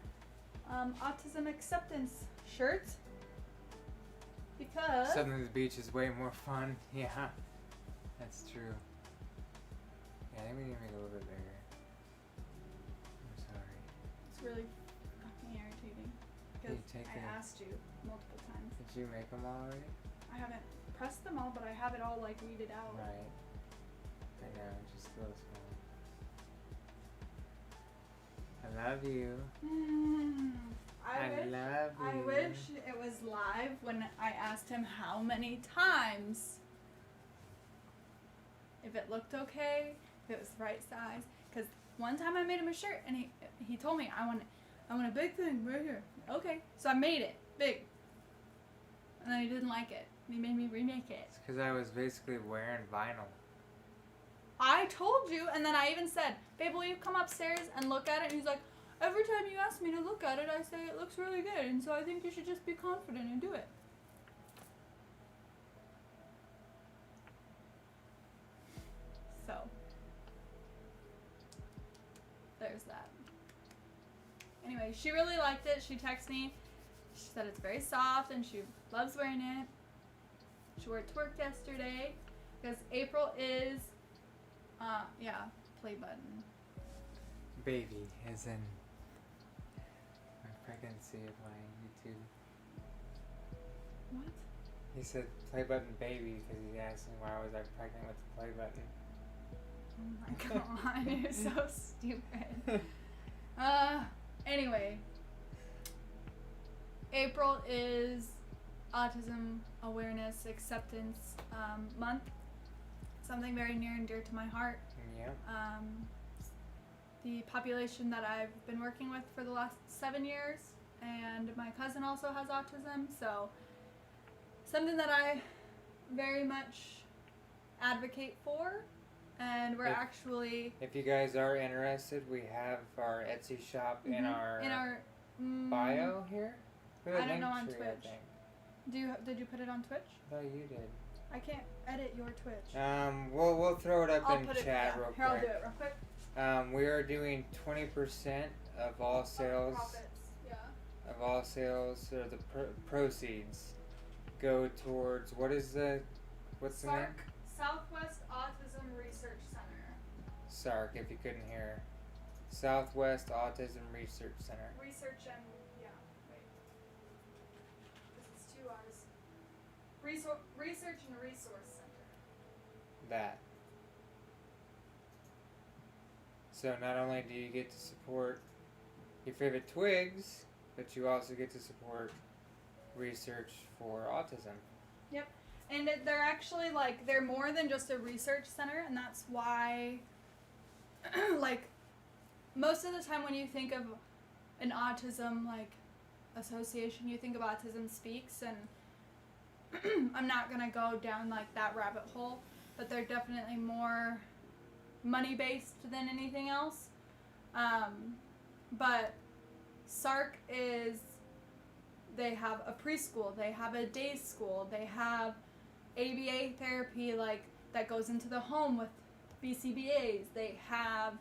Speaker 2: autism acceptance shirt. Because
Speaker 1: Something to the beach is way more fun. Yeah, that's true. Yeah, I think we need to make it a little bit bigger. I'm sorry.
Speaker 2: it's really fucking irritating. Because
Speaker 1: you take
Speaker 2: I
Speaker 1: it?
Speaker 2: asked you multiple times.
Speaker 1: Did you make them all already?
Speaker 2: I haven't pressed them all, but I have it all weeded out.
Speaker 1: Right. I know, just a little small. I love you. I love you.
Speaker 2: I wish it was live when I asked him how many times. If it looked okay, if it was the right size. Because one time I made him a shirt and he told me, I want a big thing right here. Okay. So I made it big. And then he didn't like it. He made me remake it.
Speaker 1: It's because I was basically wearing vinyl.
Speaker 2: I told you, and then I even said, babe, will you come upstairs and look at it? And he's like, every time you ask me to look at it, I say it looks really good, and so I think you should just be confident and do it. So, there's that. Anyway, she really liked it. She texted me. She said it's very soft, and she loves wearing it. She wore it to work yesterday, because April is, play button.
Speaker 1: Baby, as in my pregnancy of my YouTube.
Speaker 2: What?
Speaker 1: He said play button baby because he asked me why was I pregnant with the play button.
Speaker 2: Oh my god, you're so stupid. Anyway. April is Autism Awareness Acceptance Month. Something very near and dear to my heart.
Speaker 1: Yep.
Speaker 2: The population that I've been working with for the last 7 years, and my cousin also has autism, so something that I very much advocate for. And we're actually...
Speaker 1: If you guys are interested, we have our Etsy shop in our bio here.
Speaker 2: I don't know on Twitch. Did you put it on Twitch?
Speaker 1: No, you did.
Speaker 2: I can't edit your Twitch.
Speaker 1: We'll throw it up in chat real quick.
Speaker 2: Here, I'll do it real quick.
Speaker 1: We are doing 20% of all sales.
Speaker 2: Profits, yeah.
Speaker 1: Of all sales, or the proceeds, go towards what's the name?
Speaker 2: Southwest Autism Research Center.
Speaker 1: SARC, if you couldn't hear. Southwest Autism Research Center.
Speaker 2: Research and wait. This is 2 R's. Research and Resource Center.
Speaker 1: That. So not only do you get to support your favorite Twigs, but you also get to support research for autism.
Speaker 2: Yep. And they're actually, like, they're more than just a research center, and that's why, like, most of the time when you think of an autism, like, association, you think of Autism Speaks, and I'm not going to go down, like, that rabbit hole, but they're definitely more money-based than anything else. But SARC is, they have a preschool, they have a day school, they have ABA therapy, like, that goes into the home with BCBAs. They have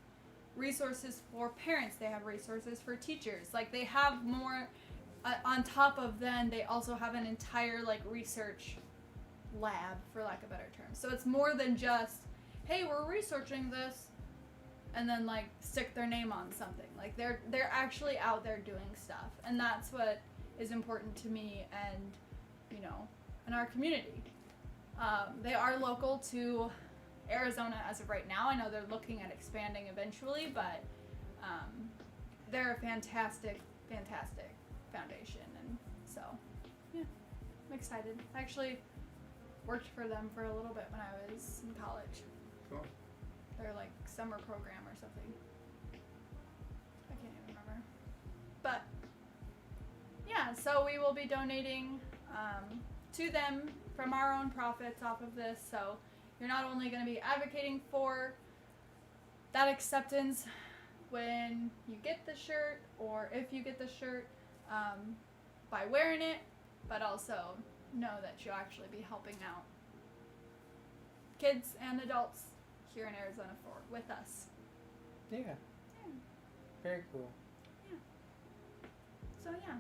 Speaker 2: resources for parents. They have resources for teachers. Like, they have more on top of then they also have an entire, like, research lab, for lack of a better term. So it's more than just, hey, we're researching this, and then, like, stick their name on something. Like, they're actually out there doing stuff, and that's what is important to me and, you know, in our community. They are local to Arizona as of right now. I know they're looking at expanding eventually, but they're a fantastic, fantastic foundation, and so, yeah, I'm excited. I actually worked for them for a little bit when I was in college.
Speaker 1: Cool.
Speaker 2: Their, like, summer program or something. I can't even remember. But, yeah, so we will be donating to them from our own profits off of this. So you're not only going to be advocating for that acceptance when you get the shirt, or if you get the shirt by wearing it, but also know that you'll actually be helping out kids and adults here in Arizona with us.
Speaker 1: Yeah. Very cool.
Speaker 2: Yeah. So yeah.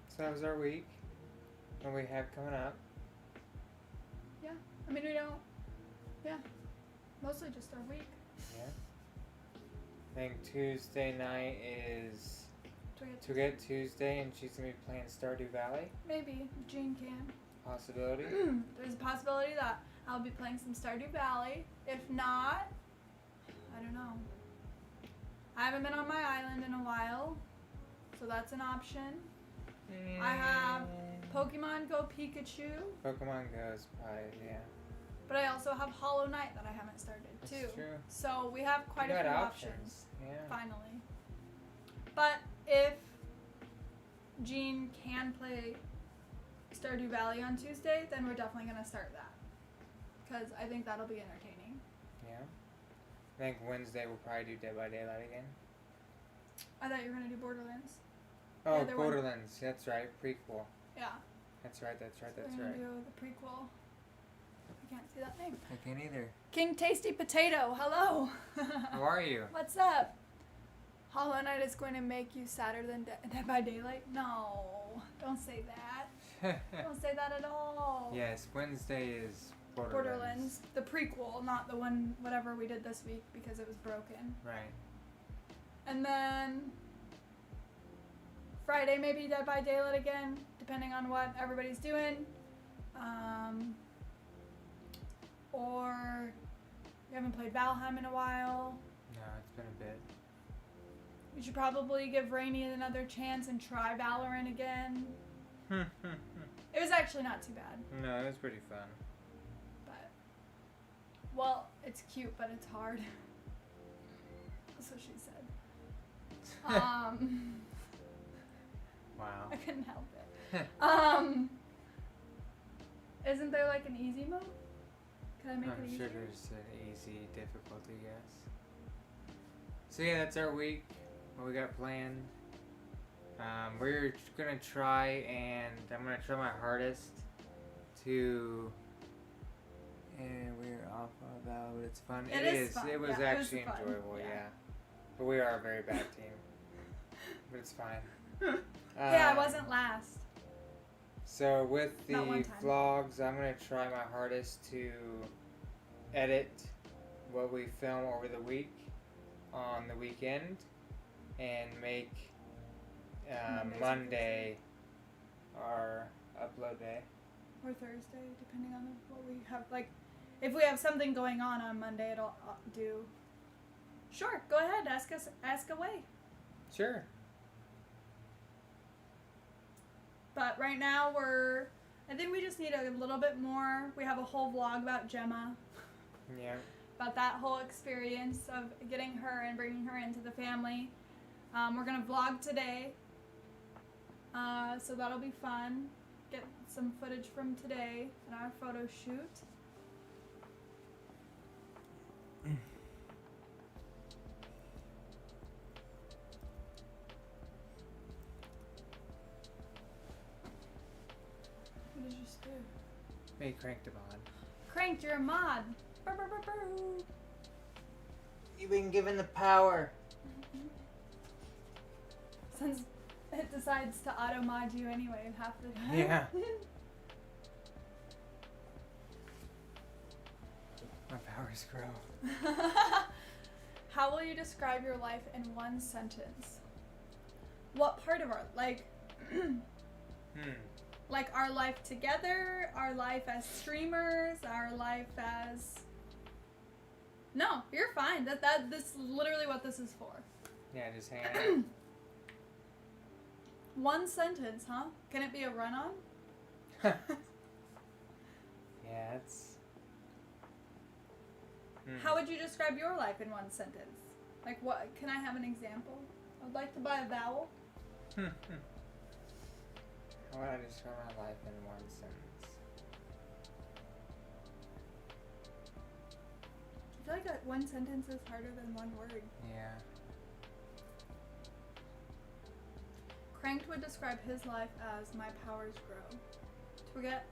Speaker 1: So that was our week. What we have coming up.
Speaker 2: Yeah. I mean, we don't. Yeah. Mostly just our week.
Speaker 1: Yeah. I think Tuesday night is Twig Tuesday, and she's gonna be playing Stardew Valley.
Speaker 2: Maybe Jean can.
Speaker 1: Possibility.
Speaker 2: There's a possibility that I'll be playing some Stardew Valley. If not, I don't know. I haven't been on my island in a while, so that's an option. I have Pokemon Go Pikachu.
Speaker 1: Pokemon Go is probably, yeah.
Speaker 2: But I also have Hollow Knight that I haven't started too.
Speaker 1: That's true.
Speaker 2: So we have quite a few options.
Speaker 1: Yeah.
Speaker 2: Finally. But if Jean can play Stardew Valley on Tuesday, then we're definitely going to start that. Because I think that'll be entertaining.
Speaker 1: Yeah. I think Wednesday we'll probably do Dead by Daylight again.
Speaker 2: I thought you were going to do Borderlands.
Speaker 1: Oh, Borderlands. That's right. Prequel.
Speaker 2: Yeah.
Speaker 1: That's right. That's right. That's
Speaker 2: we're
Speaker 1: right.
Speaker 2: Gonna do the prequel. I can't see that name.
Speaker 1: I can't either.
Speaker 2: King Tasty Potato. Hello.
Speaker 1: How are you?
Speaker 2: What's up? Hollow Knight is going to make you sadder than Dead by Daylight? No. Don't say that. Don't say that at all.
Speaker 1: Yes, Wednesday is
Speaker 2: Borderlands. The prequel, not the one, whatever we did this week because it was broken.
Speaker 1: Right.
Speaker 2: And then Friday maybe Dead by Daylight again, depending on what everybody's doing. Or we haven't played Valheim in a while.
Speaker 1: No, it's been a bit.
Speaker 2: We should probably give Rainy another chance and try Valorant again. It was actually not too bad.
Speaker 1: No, it was pretty fun.
Speaker 2: But, well, it's cute, but it's hard. That's what she said.
Speaker 1: Wow.
Speaker 2: I couldn't help it. Isn't there like an easy mode? Can I make it
Speaker 1: I'm
Speaker 2: easier?
Speaker 1: sure there's an easy difficulty, yes. So yeah, that's our week. What we got planned. We're gonna try, and I'm gonna try my hardest to. And we're off of that, but it's fun.
Speaker 2: It is fun.
Speaker 1: It was
Speaker 2: Yeah, it was
Speaker 1: actually
Speaker 2: fun.
Speaker 1: enjoyable,
Speaker 2: Yeah.
Speaker 1: yeah. But we are a very bad team. But it's fine.
Speaker 2: Yeah, I wasn't last.
Speaker 1: So with the
Speaker 2: Not one time.
Speaker 1: vlogs, I'm gonna try my hardest to edit what we film over the week on the weekend and make Monday our upload day.
Speaker 2: Or Thursday, depending on what we have. Like, if we have something going on Monday, it'll do. Sure, go ahead, ask away.
Speaker 1: Sure.
Speaker 2: But right now I think we just need a little bit more. We have a whole vlog about Gemma,
Speaker 1: Yeah.
Speaker 2: about that whole experience of getting her and bringing her into the family. We're gonna vlog today, so that'll be fun. Get some footage from today in our photo shoot. What did you just do?
Speaker 1: Hey, cranked him on.
Speaker 2: Cranked, you're a mod. Brr, brr, brr, brr.
Speaker 1: You've been given the power.
Speaker 2: Since it decides to auto mod you anyway half the time.
Speaker 1: Yeah. My powers grow.
Speaker 2: How will you describe your life in one sentence? What part of our like our life together, our life as streamers, our life as No, you're fine. This is literally what this is for.
Speaker 1: Yeah, just hang out.
Speaker 2: One sentence, huh? Can it be a run-on?
Speaker 1: Yeah, it's.
Speaker 2: How would you describe your life in one sentence? Like what? Can I have an example? I'd like to buy a vowel.
Speaker 1: How would I describe my life in one sentence?
Speaker 2: I feel like that one sentence is harder than one word.
Speaker 1: Yeah.
Speaker 2: Cranked would describe his life as my powers grow. To get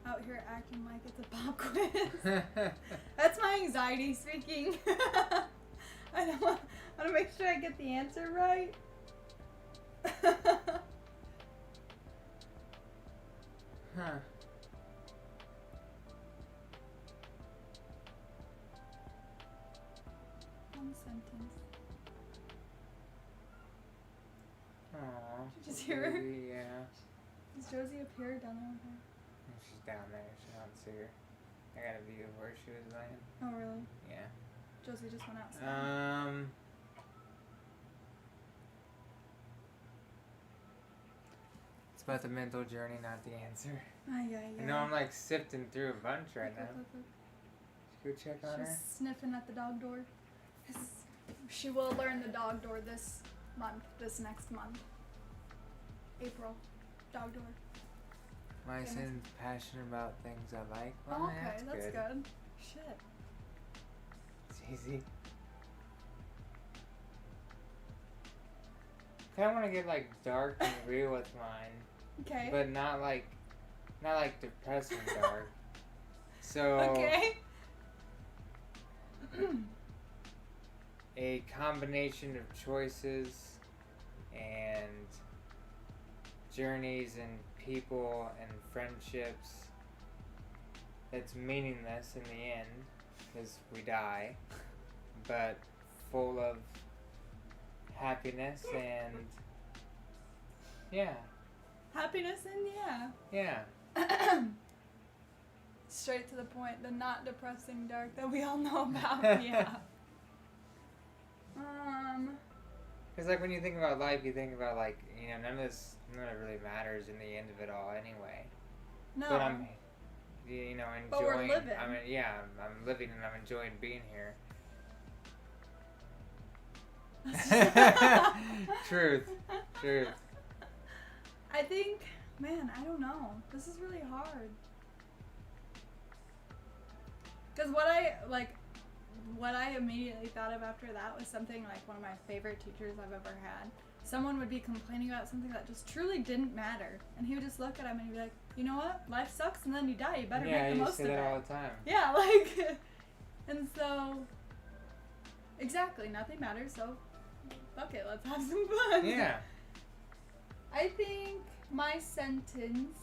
Speaker 2: out here acting like it's a pop quiz. That's my anxiety speaking. I want to make sure I get the answer right.
Speaker 1: Huh.
Speaker 2: One sentence.
Speaker 1: Aww.
Speaker 2: Did you just hear her?
Speaker 1: Baby, yeah.
Speaker 2: Is Josie up here or down there with her?
Speaker 1: She's down there. She don't see her. I got a view of where she was laying.
Speaker 2: Oh, really?
Speaker 1: Yeah.
Speaker 2: Josie just went outside.
Speaker 1: It's about the mental journey, not the answer.
Speaker 2: Ay,
Speaker 1: I know I'm like sifting through a bunch right now.
Speaker 2: Look.
Speaker 1: Should we check on her?
Speaker 2: She's sniffing at the dog door. She will learn the dog door this next month. April. Dog door.
Speaker 1: My son's passionate about things I like. Well,
Speaker 2: Oh, okay, that's
Speaker 1: good.
Speaker 2: good. Shit.
Speaker 1: It's easy. Kind of want to get like dark and real with mine,
Speaker 2: Okay.
Speaker 1: but not like depressing dark. So
Speaker 2: Okay.
Speaker 1: a combination of choices and journeys and people and friendships that's meaningless in the end because we die, but full of happiness and Yeah.
Speaker 2: Happiness and
Speaker 1: Yeah.
Speaker 2: straight to the point, the not depressing dark that we all know about. Yeah.
Speaker 1: Because like when you think about life, you think about like, you know, none of it really matters in the end of it all anyway.
Speaker 2: No.
Speaker 1: But I'm, you know, enjoying.
Speaker 2: But we're living.
Speaker 1: I mean, yeah, I'm living and I'm enjoying being here. Truth.
Speaker 2: I think, man, I don't know. This is really hard. Because what I immediately thought of after that was something like one of my favorite teachers I've ever had. Someone would be complaining about something that just truly didn't matter, and he would just look at him and he'd be like, you know what? Life sucks, and then you die. You better make the most of it.
Speaker 1: Yeah, you say that all the time.
Speaker 2: Yeah, like, and so, exactly, nothing matters. So, fuck it, let's have some fun.
Speaker 1: Yeah.
Speaker 2: I think my sentence.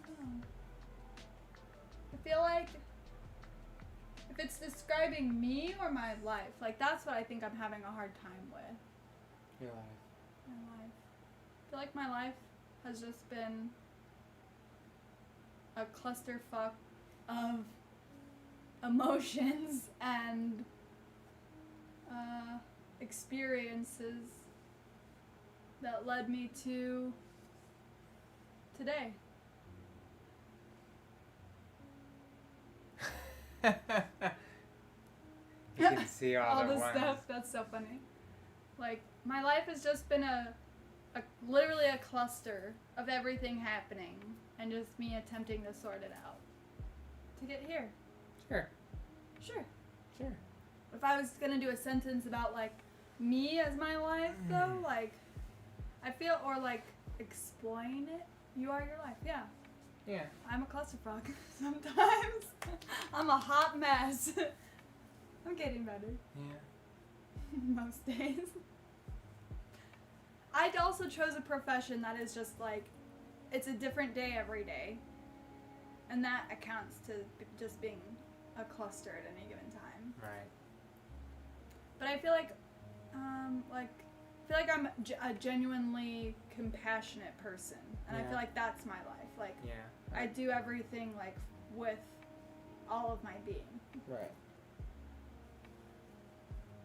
Speaker 2: I don't know. I feel like if it's describing me or my life, like that's what I think I'm having a hard time with.
Speaker 1: Your life.
Speaker 2: My life. I feel like my life has just been a clusterfuck of emotions and experiences that led me to today.
Speaker 1: You can see all
Speaker 2: the
Speaker 1: the ones.
Speaker 2: stuff. That's so funny. Like, my life has just been literally a cluster of everything happening and just me attempting to sort it out to get here.
Speaker 1: Sure.
Speaker 2: If I was gonna do a sentence about like me as my life though, like I feel, or like explain it, you are your life. Yeah. I'm a clusterfuck sometimes. I'm a hot mess. I'm getting better.
Speaker 1: Yeah.
Speaker 2: Most days. I also chose a profession that is just like, it's a different day every day. And that accounts to just being a cluster at any given time.
Speaker 1: Right.
Speaker 2: But I feel like I'm a genuinely compassionate person. And I feel like that's my life. Like, I do everything like with all of my being.
Speaker 1: Right.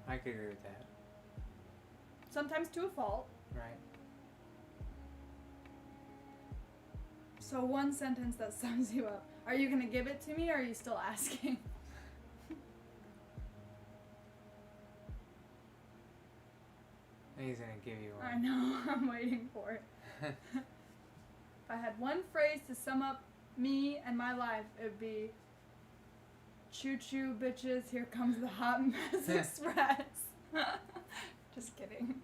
Speaker 1: I could agree with that.
Speaker 2: Sometimes to a fault.
Speaker 1: Right.
Speaker 2: So one sentence that sums you up. Are you going to give it to me or are you still asking?
Speaker 1: He's going to give you one.
Speaker 2: I know. I'm waiting for it. If I had one phrase to sum up me and my life, it would be, choo choo bitches, here comes the hot mess express. Just kidding.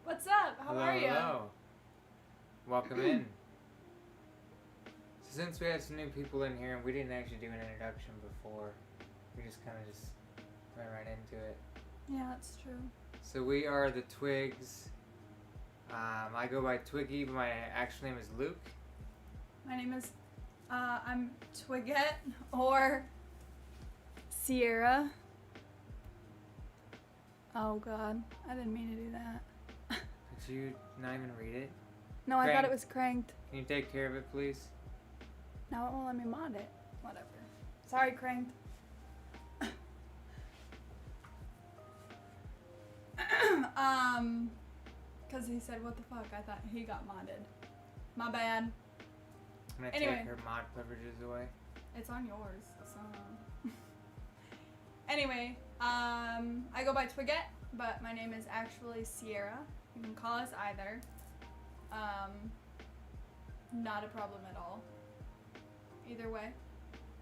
Speaker 2: What's up? How are you?
Speaker 1: Hello. Welcome in. So since we had some new people in here and we didn't actually do an introduction before, we just kind of went right into it.
Speaker 2: Yeah, that's true.
Speaker 1: So we are the Twigs. I go by Twiggy, but my actual name is Luke.
Speaker 2: My name is, I'm Twigette or Sierra. Oh God, I didn't mean to do that.
Speaker 1: Did you not even read it?
Speaker 2: No, I thought it was cranked.
Speaker 1: Can you take care of it, please?
Speaker 2: Now it won't let me mod it. Whatever. Sorry, cranked. Because he said, what the fuck? I thought he got modded. My bad.
Speaker 1: I'm gonna
Speaker 2: Anyway.
Speaker 1: take her mod privileges away.
Speaker 2: It's on yours, so. Anyway, I go by Twigette, but my name is actually Sierra. You can call us either. Not a problem at all. Either way.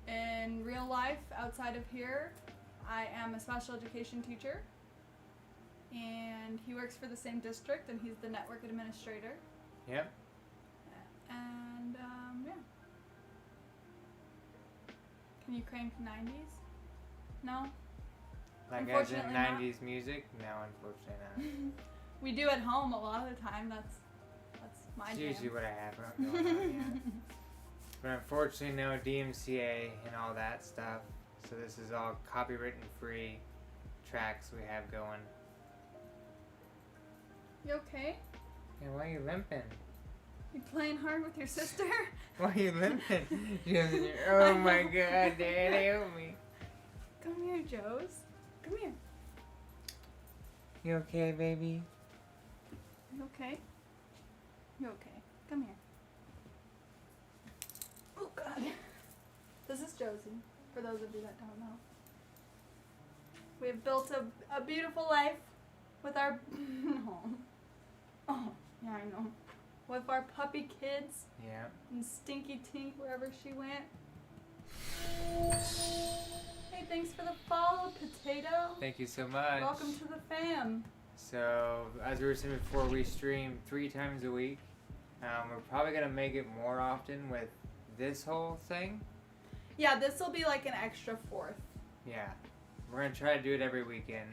Speaker 2: In real life, outside of here, I am a special education teacher. And he works for the same district, and he's the network administrator.
Speaker 1: Yep.
Speaker 2: And, yeah. Can you crank 90s? No?
Speaker 1: Like as in
Speaker 2: Unfortunately not.
Speaker 1: 90s music? No, unfortunately not.
Speaker 2: We do at home a lot of the time. That's my
Speaker 1: It's
Speaker 2: jam.
Speaker 1: usually what I have going on, yeah. But unfortunately, no DMCA and all that stuff. So this is all copywritten free tracks we have going.
Speaker 2: You okay?
Speaker 1: Yeah, why are you limping?
Speaker 2: You playing hard with your sister?
Speaker 1: Why are you limping? She goes in your, oh my god, Dad, help me.
Speaker 2: Come here, Joes. Come here.
Speaker 1: You okay, baby?
Speaker 2: You okay? You okay? Come here. Oh God. This is Josie, for those of you that don't know. We have built a beautiful life with our oh, yeah, I know. With our puppy kids
Speaker 1: Yeah.
Speaker 2: and Stinky Tink wherever she went. Hey, thanks for the follow, Potato.
Speaker 1: Thank you so much.
Speaker 2: Welcome to the fam.
Speaker 1: So, as we were saying before, we stream 3 times a week. We're probably going to make it more often with this whole thing.
Speaker 2: Yeah, this will be like an extra 4th.
Speaker 1: Yeah. We're going to try to do it every weekend.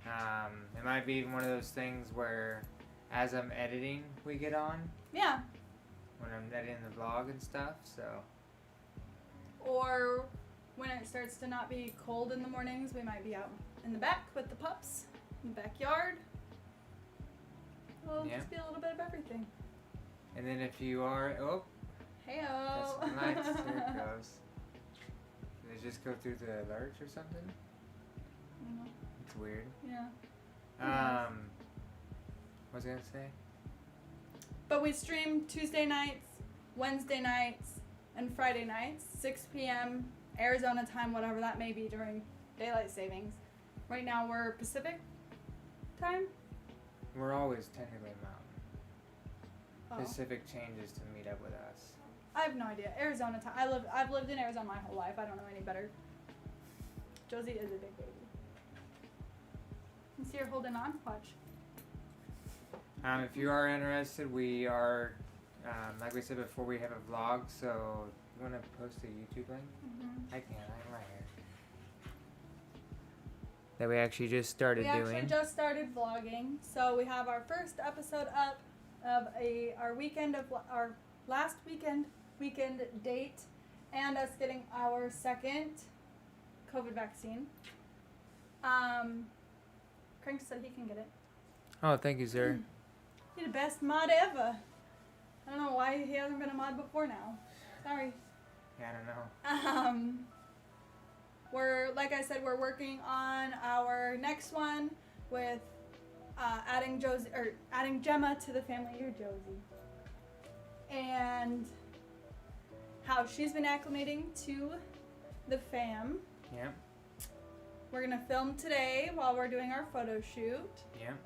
Speaker 1: It might be one of those things where, as I'm editing, we get on.
Speaker 2: Yeah.
Speaker 1: When I'm editing the vlog and stuff, so.
Speaker 2: Or when it starts to not be cold in the mornings, we might be out in the back with the pups in the backyard. It'll just be a little bit of everything.
Speaker 1: And then if you are, oh,
Speaker 2: Heyo.
Speaker 1: that's nice. There it goes. Did it just go through the alerts or something? It's weird.
Speaker 2: Yeah.
Speaker 1: What was I gonna say?
Speaker 2: But we stream Tuesday nights, Wednesday nights, and Friday nights, 6 p.m. Arizona time, whatever that may be during daylight savings. Right now we're Pacific time.
Speaker 1: We're always technically Mountain.
Speaker 2: Oh.
Speaker 1: Pacific changes to meet up with us.
Speaker 2: I have no idea. Arizona time. I've lived in Arizona my whole life. I don't know any better. Josie is a big baby. You see her holding on? Watch.
Speaker 1: If you are interested, we are, like we said before, we have a vlog, so you want to post a YouTube link?
Speaker 2: Mm-hmm.
Speaker 1: I can, I'm right here. That we actually just started doing.
Speaker 2: We actually just started vlogging, so we have our first episode up of our last weekend date, and us getting our second COVID vaccine. Crank said he can get it.
Speaker 1: Oh, thank you, sir.
Speaker 2: You're the best mod ever. I don't know why he hasn't been a mod before now. Sorry.
Speaker 1: Yeah, I don't know.
Speaker 2: Like I said, we're working on our next one with adding Gemma to the family. You're Josie. And how she's been acclimating to the fam.
Speaker 1: Yep.
Speaker 2: We're gonna film today while we're doing our photo shoot.
Speaker 1: Yep.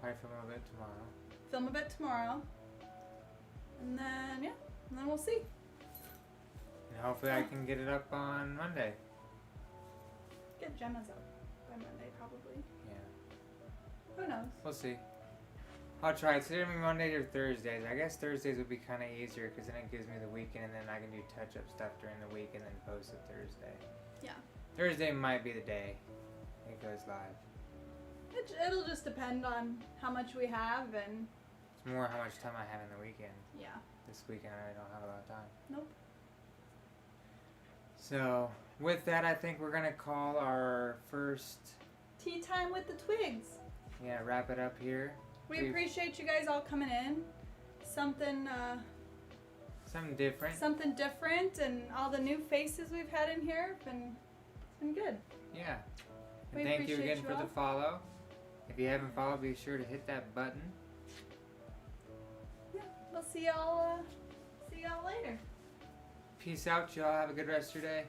Speaker 1: Probably film a bit tomorrow.
Speaker 2: Film a bit tomorrow. And then we'll see.
Speaker 1: And hopefully I can get it up on Monday.
Speaker 2: Get Gemma's up by Monday, probably.
Speaker 1: Yeah.
Speaker 2: Who knows?
Speaker 1: We'll see. I'll try. It's either Monday or Thursdays. I guess Thursdays would be kind of easier because then it gives me the weekend and then I can do touch-up stuff during the week and then post it Thursday.
Speaker 2: Yeah.
Speaker 1: Thursday might be the day it goes live.
Speaker 2: It'll just depend on how much we have and...
Speaker 1: It's more how much time I have in the weekend.
Speaker 2: Yeah.
Speaker 1: This weekend I don't have a lot of time.
Speaker 2: Nope.
Speaker 1: So, with that, I think we're going to call our first...
Speaker 2: Tea time with the Twigs.
Speaker 1: Yeah, wrap it up here.
Speaker 2: We appreciate you guys all coming in. Something
Speaker 1: different.
Speaker 2: Something different, and all the new faces we've had in here have been good.
Speaker 1: Yeah. And
Speaker 2: We
Speaker 1: thank you
Speaker 2: appreciate
Speaker 1: again
Speaker 2: you
Speaker 1: for
Speaker 2: all.
Speaker 1: the follow. If you haven't followed, be sure to hit that button.
Speaker 2: Yeah, we'll see y'all later.
Speaker 1: Peace out, y'all. Have a good rest of your day.